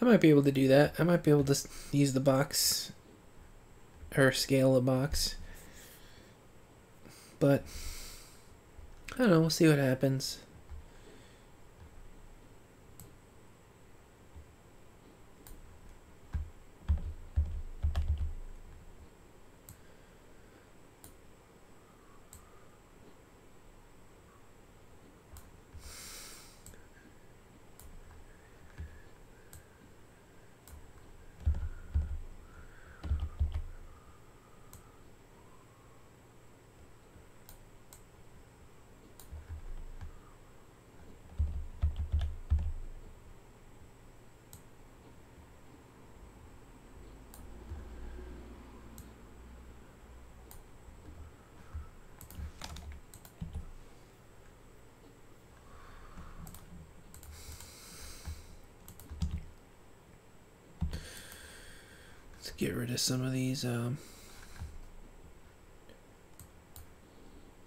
I might be able to do that. I might be able to use the box or scale the box. But I don't know, we'll see what happens. Let's get rid of some of these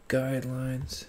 guidelines.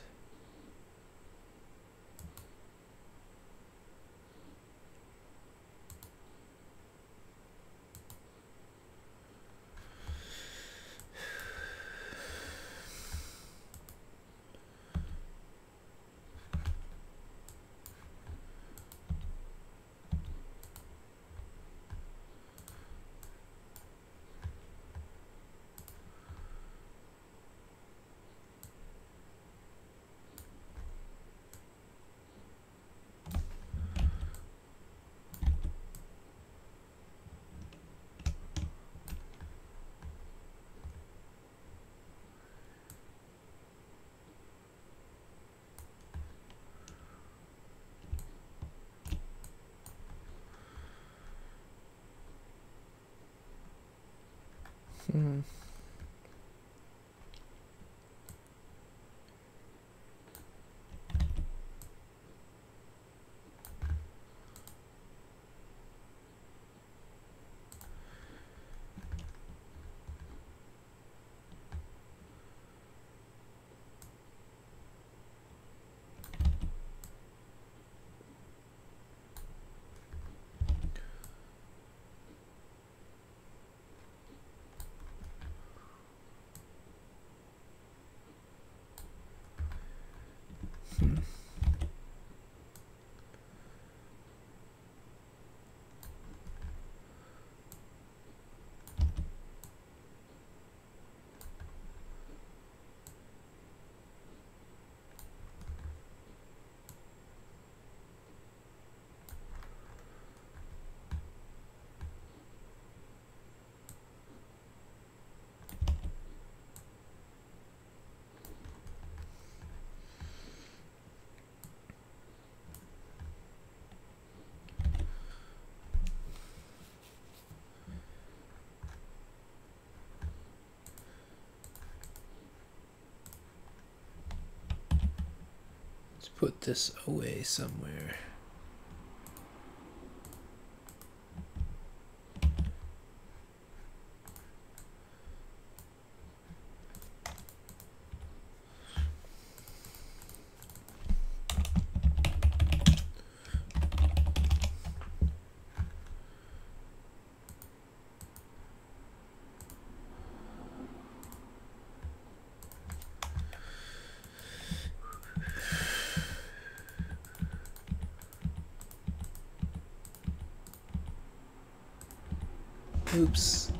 Hmm. Let's put this away somewhere. Oops.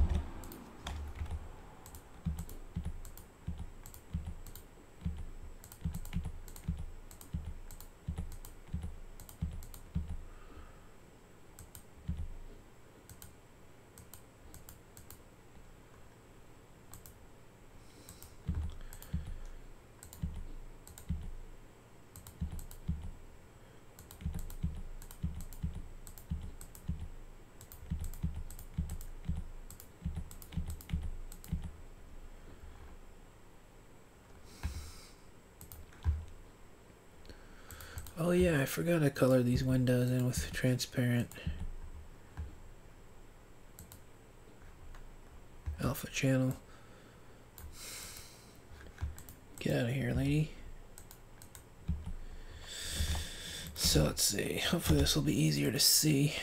Oh yeah, I forgot to color these windows in with transparent. Alpha channel. Get out of here, lady. So let's see. Hopefully this will be easier to see.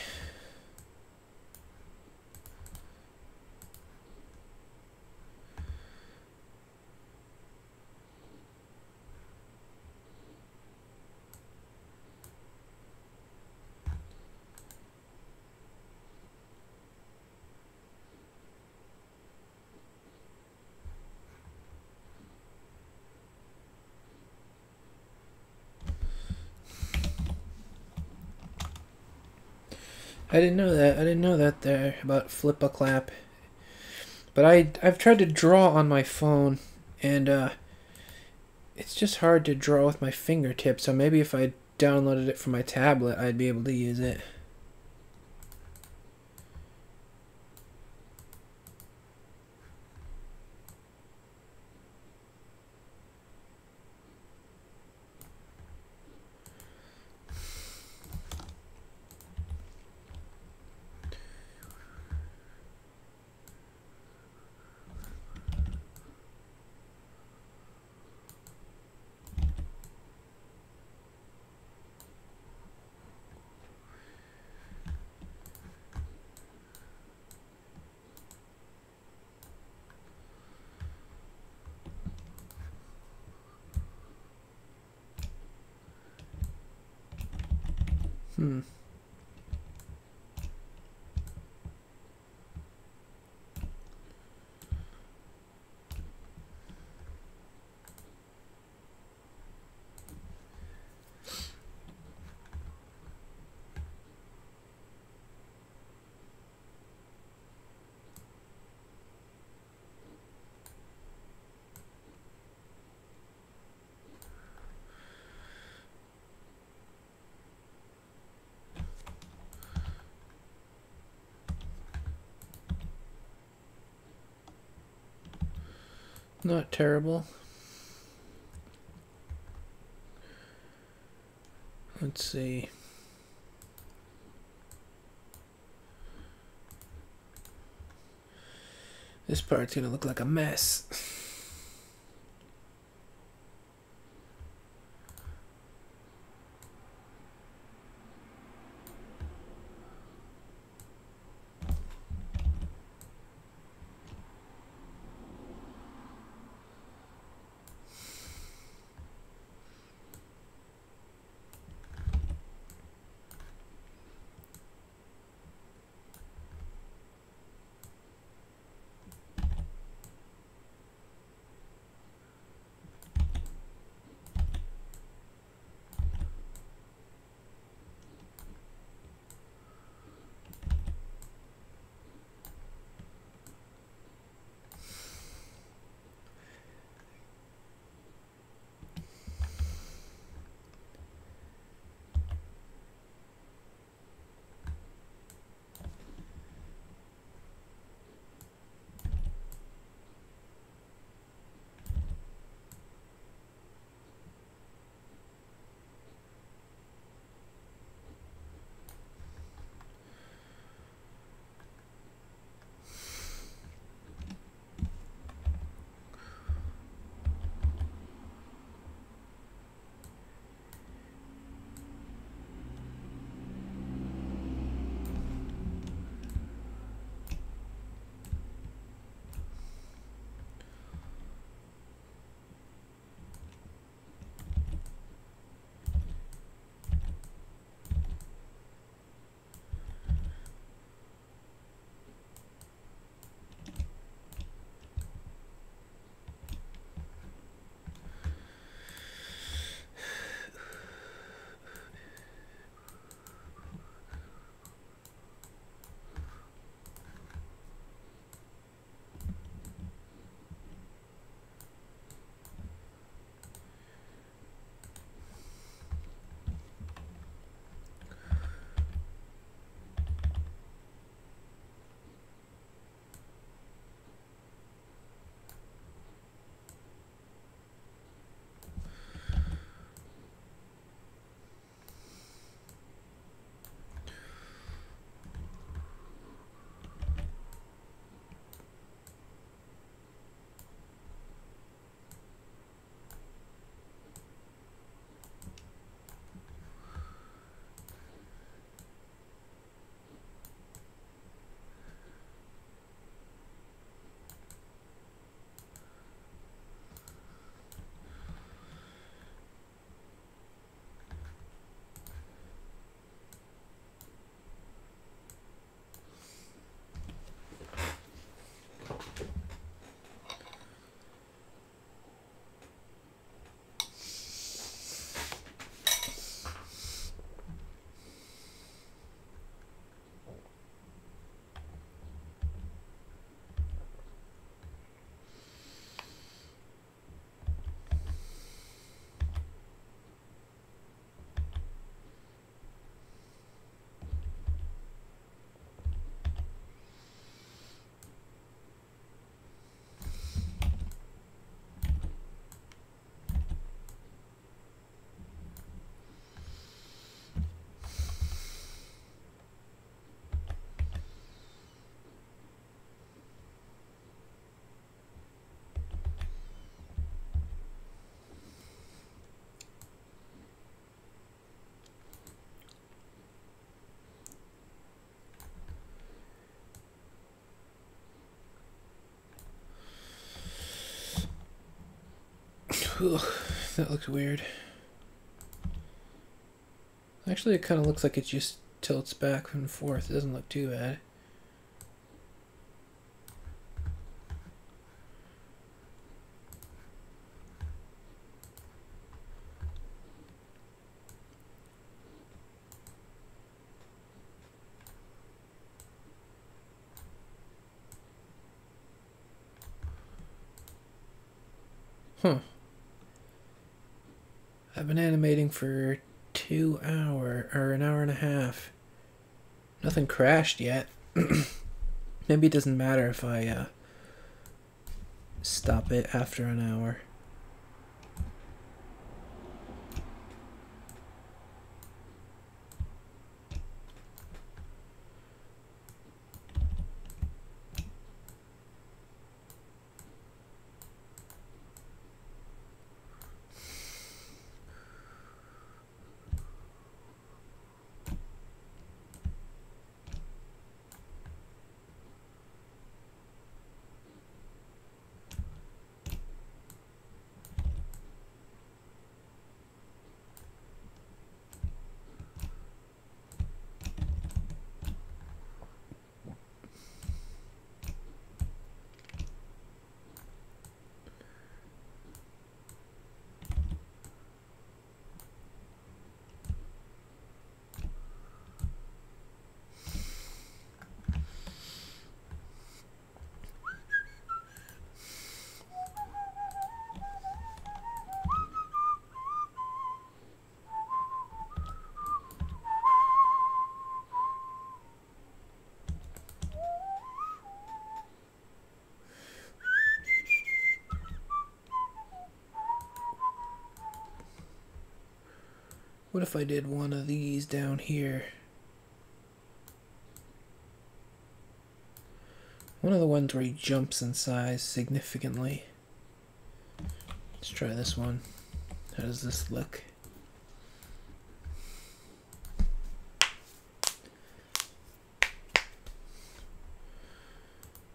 I didn't know that. I didn't know that there about flip a clap. But I've tried to draw on my phone, and it's just hard to draw with my fingertips. So maybe if I downloaded it from my tablet, I'd be able to use it. Hmm. Not terrible. Let's see. This part's gonna look like a mess. Ugh, that looks weird. Actually, it kind of looks like it just tilts back and forth. It doesn't look too bad. Huh. I've been animating for 2 hours, or an hour and a half. Nothing crashed yet. Maybe it doesn't matter if I stop it after an hour. What if I did one of these down here? One of the ones where he jumps in size significantly. Let's try this one. How does this look?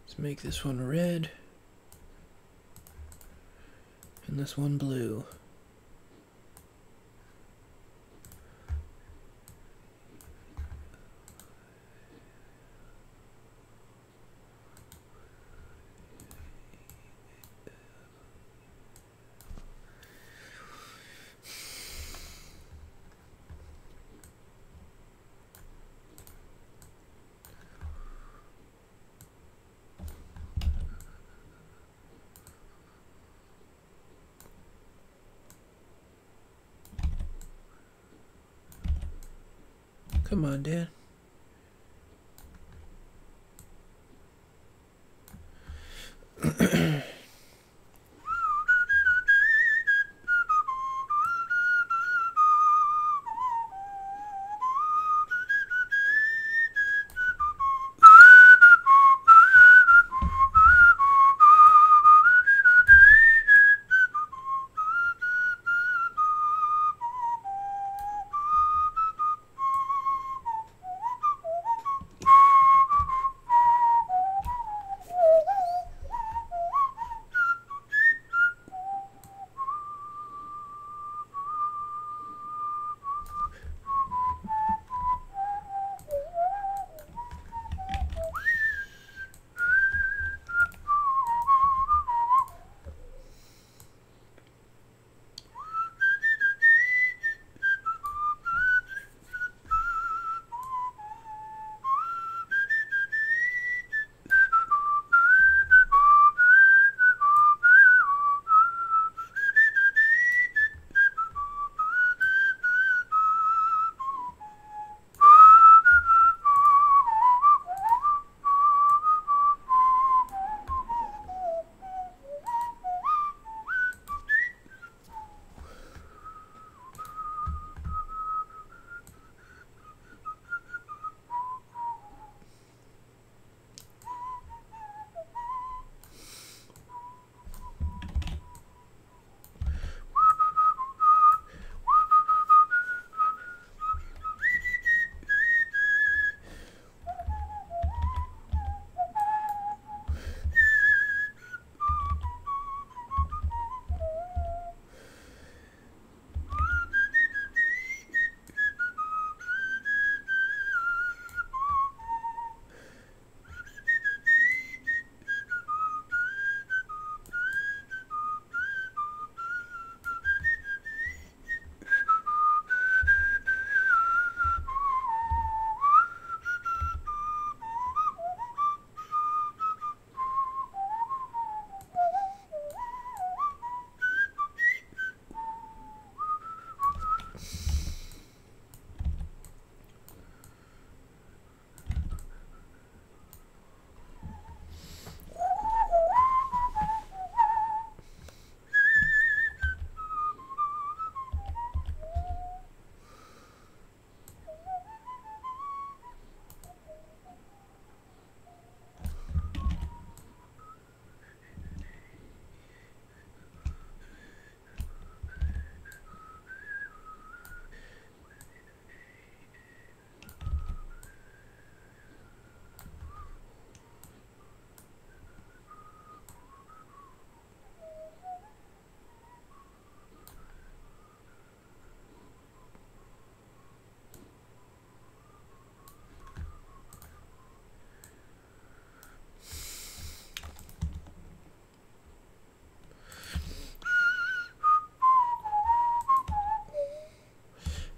Let's make this one red. And this one blue. Come on, Dan.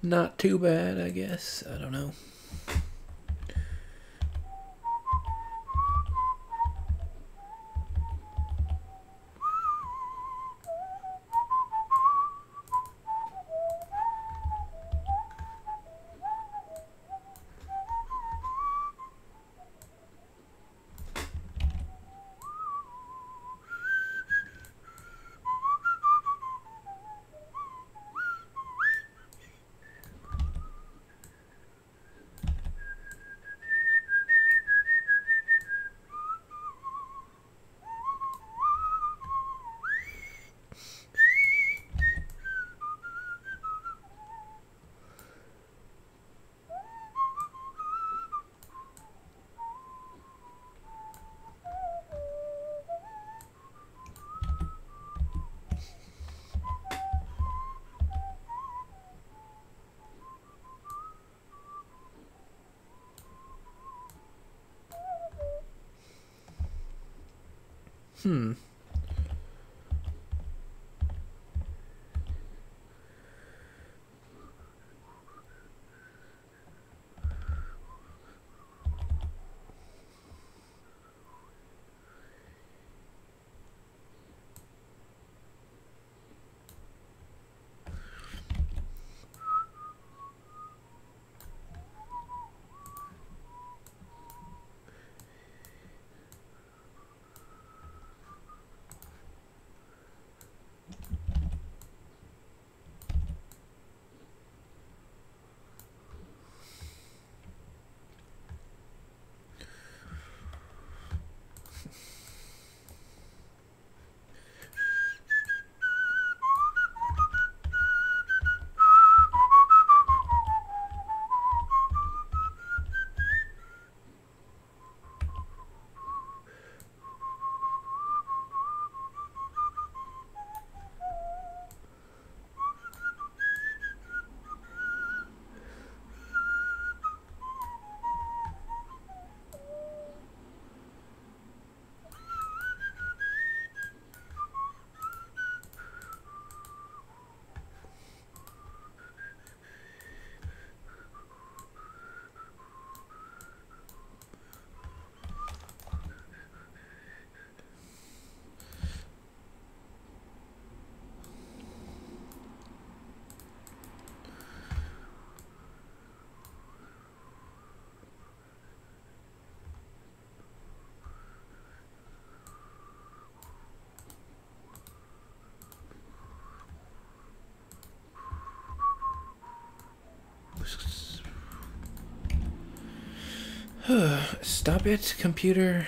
not too bad, I guess. I don't know. Hmm. Stop it, computer.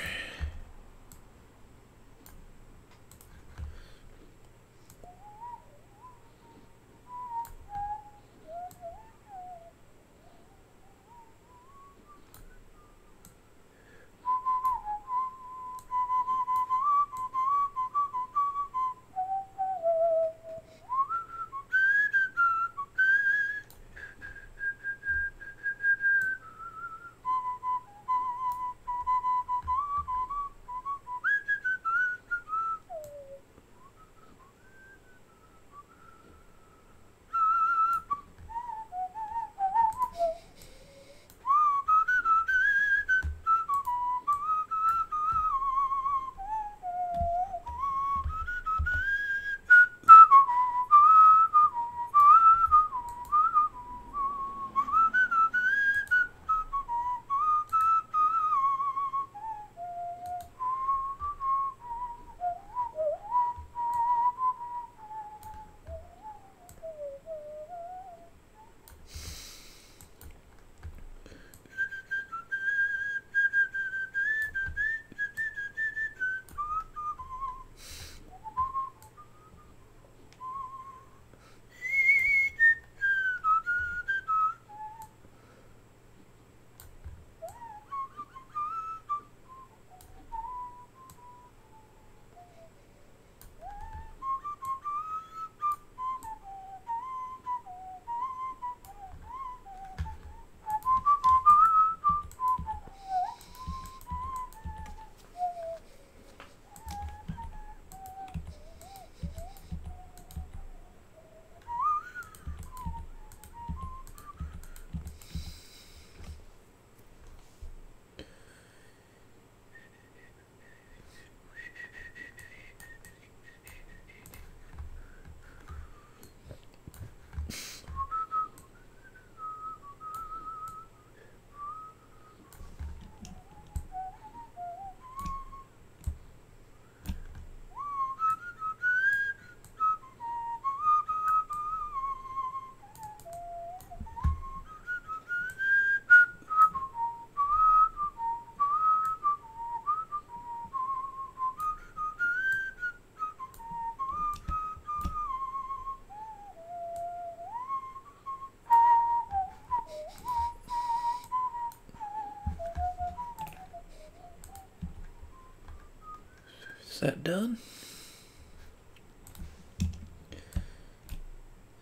Is that done?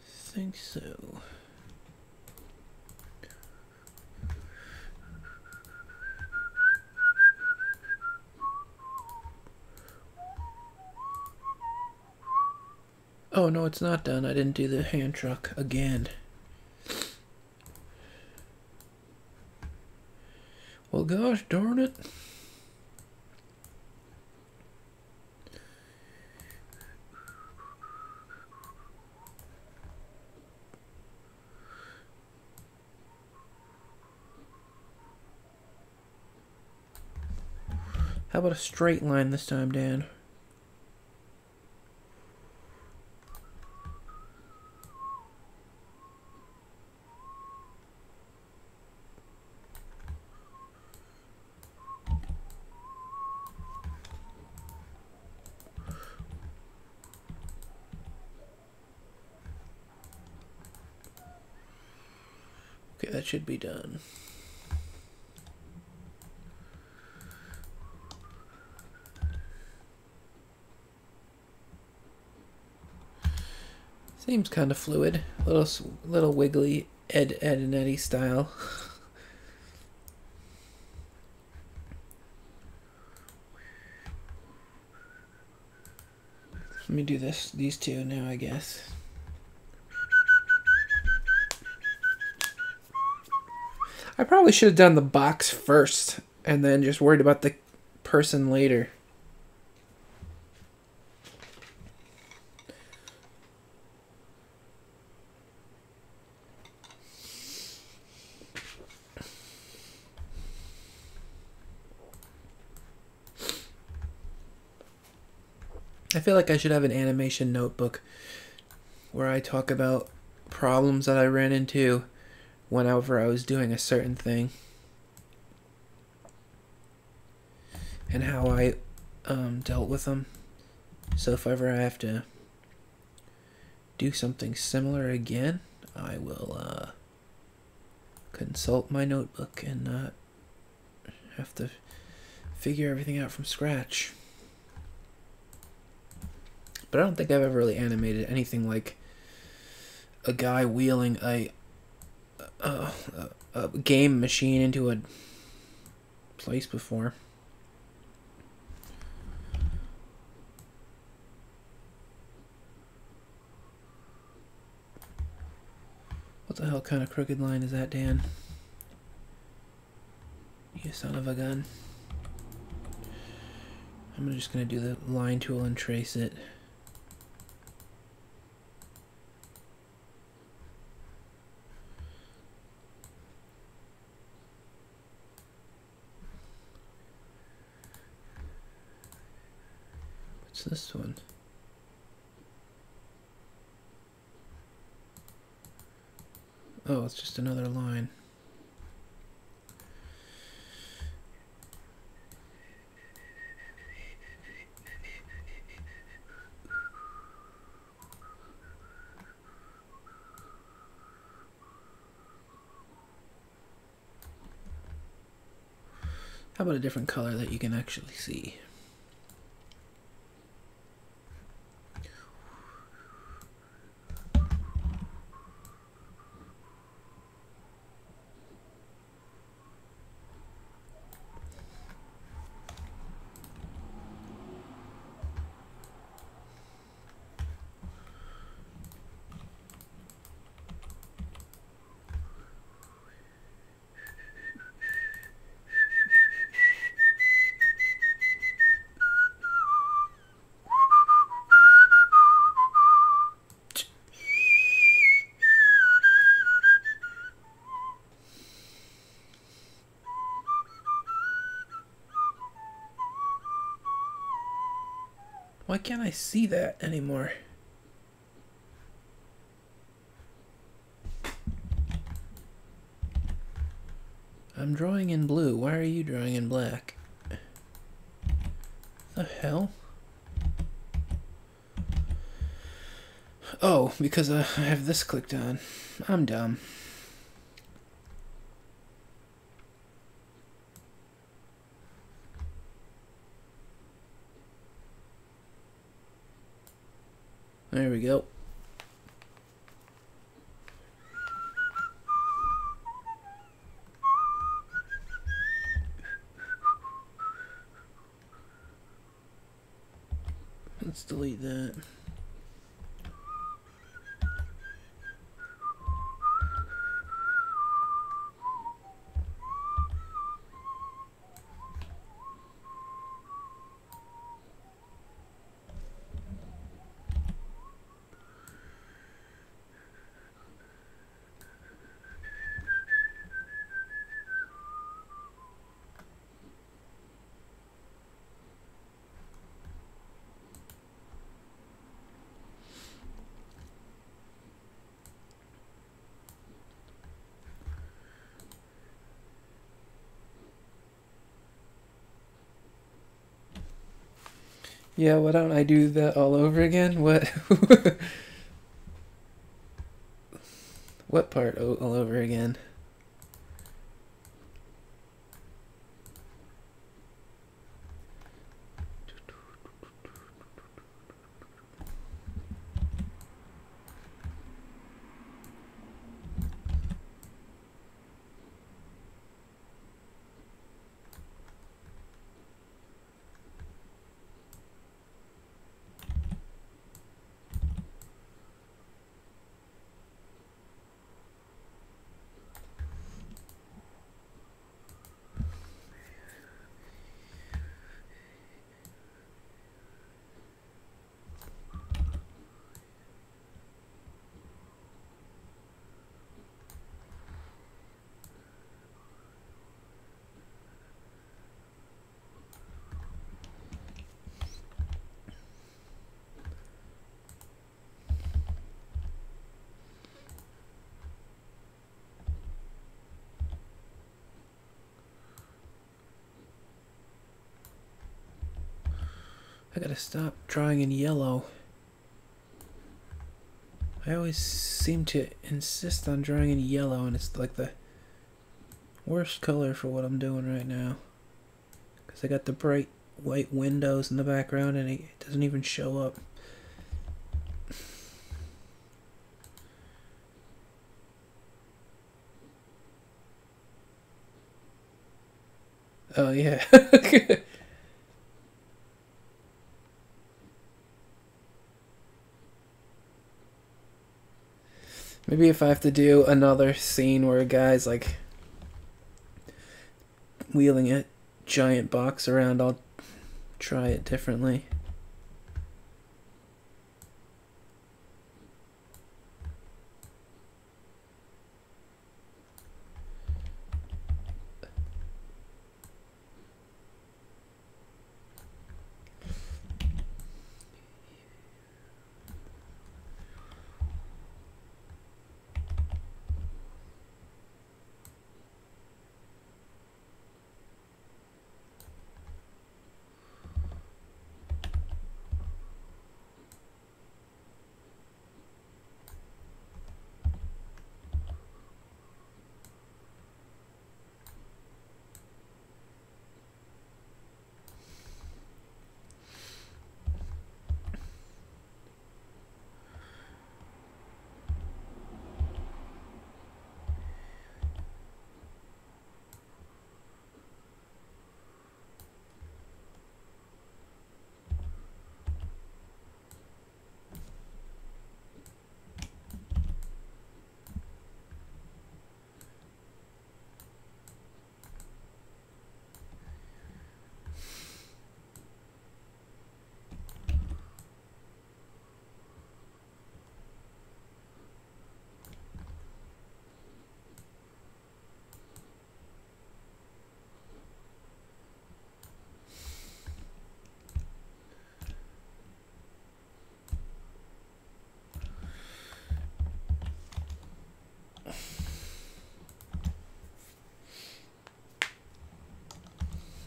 Think so. Oh no, it's not done. I didn't do the hand truck again. Well, gosh darn it. How about a straight line this time, Dan? Okay, that should be done. Seems kind of fluid, little wiggly, Ed and Eddie style. Let me do these two now, I guess. I probably should have done the box first and then just worried about the person later. I feel like I should have an animation notebook where I talk about problems that I ran into whenever I was doing a certain thing and how I dealt with them. So if ever I have to do something similar again, I will consult my notebook and not have to figure everything out from scratch. But I don't think I've ever really animated anything like a guy wheeling a game machine into a place before. What the hell kind of crooked line is that, Dan? You son of a gun. I'm just going to do the line tool and trace it. What's this one? Oh, it's just another line. How about a different color that you can actually see? Why can't I see that anymore? I'm drawing in blue. Why are you drawing in black? The hell? Oh, because I have this clicked on. I'm dumb. There we go. Let's delete that. Yeah, why don't I do that all over again? What? What part all over again? I gotta stop drawing in yellow. I always seem to insist on drawing in yellow, and it's like the worst color for what I'm doing right now. Because I got the bright white windows in the background, and it doesn't even show up. Oh, yeah. Maybe if I have to do another scene where a guy's like wheeling a giant box around, I'll try it differently.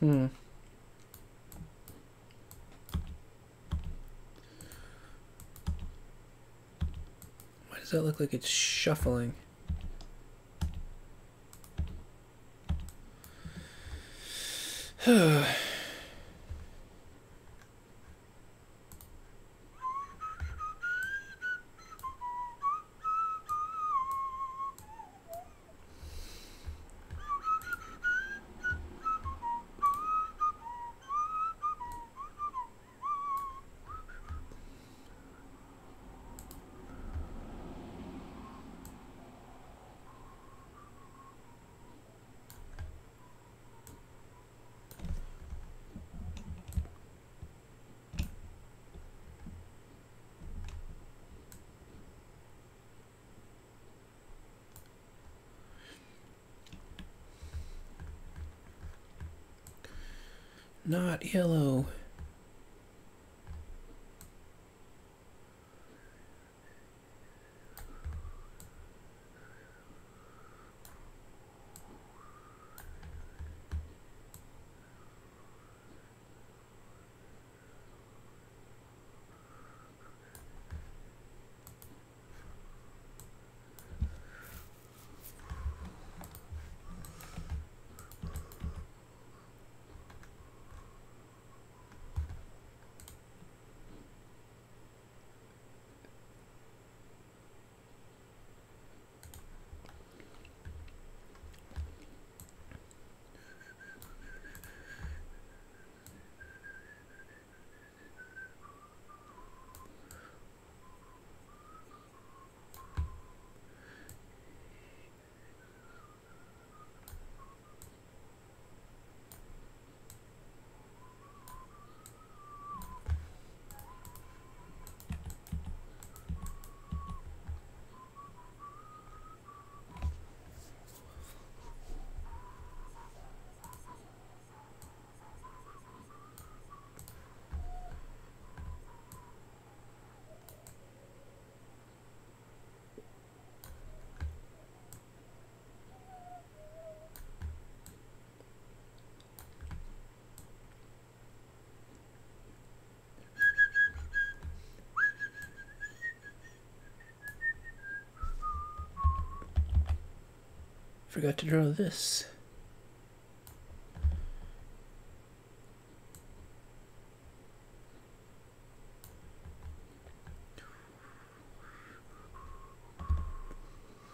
Why does that look like it's shuffling? Not yellow. Forgot to draw this.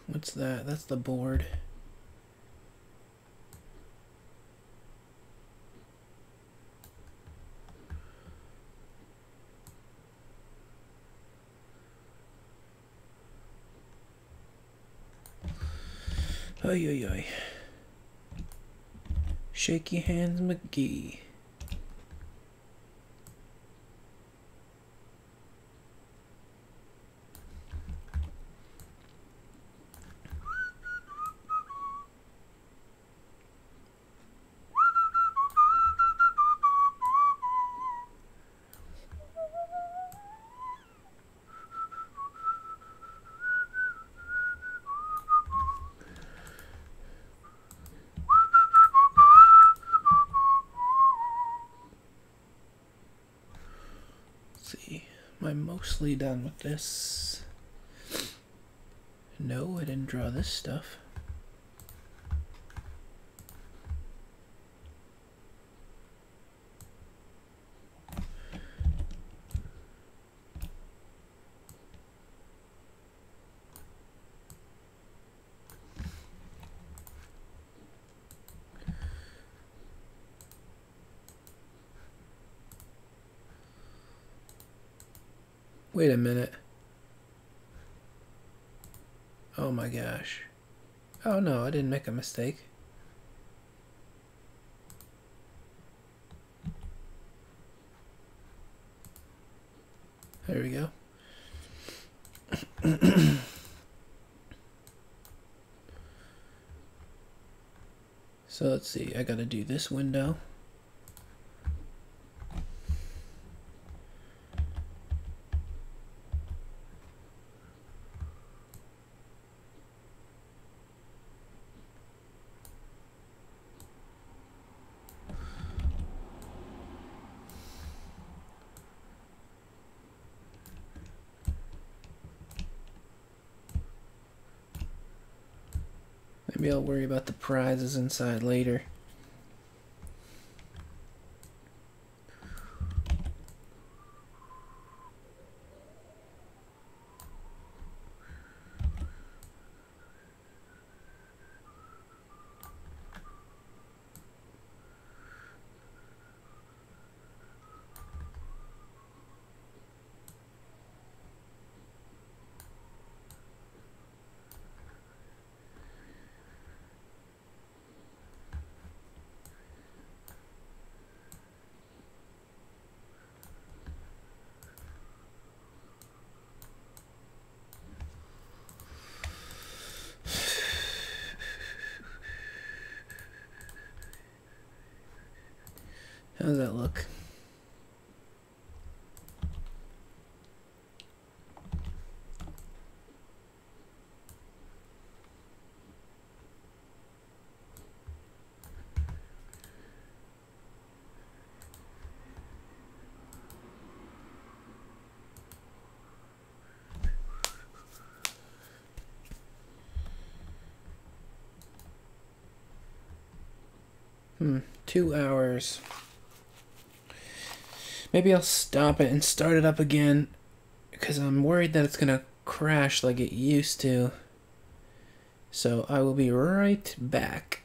What's that? That's the board. Oy, oy, oy. Shaky hands McGee. See, am I mostly done with this? No, I didn't draw this stuff. Wait a minute. Oh my gosh. Oh no, I didn't make a mistake. There we go. So let's see, I gotta do this window. Maybe I'll worry about the prizes inside later. How's that look? Hmm, 2 hours. Maybe I'll stop it and start it up again, because I'm worried that it's gonna crash like it used to. So I will be right back.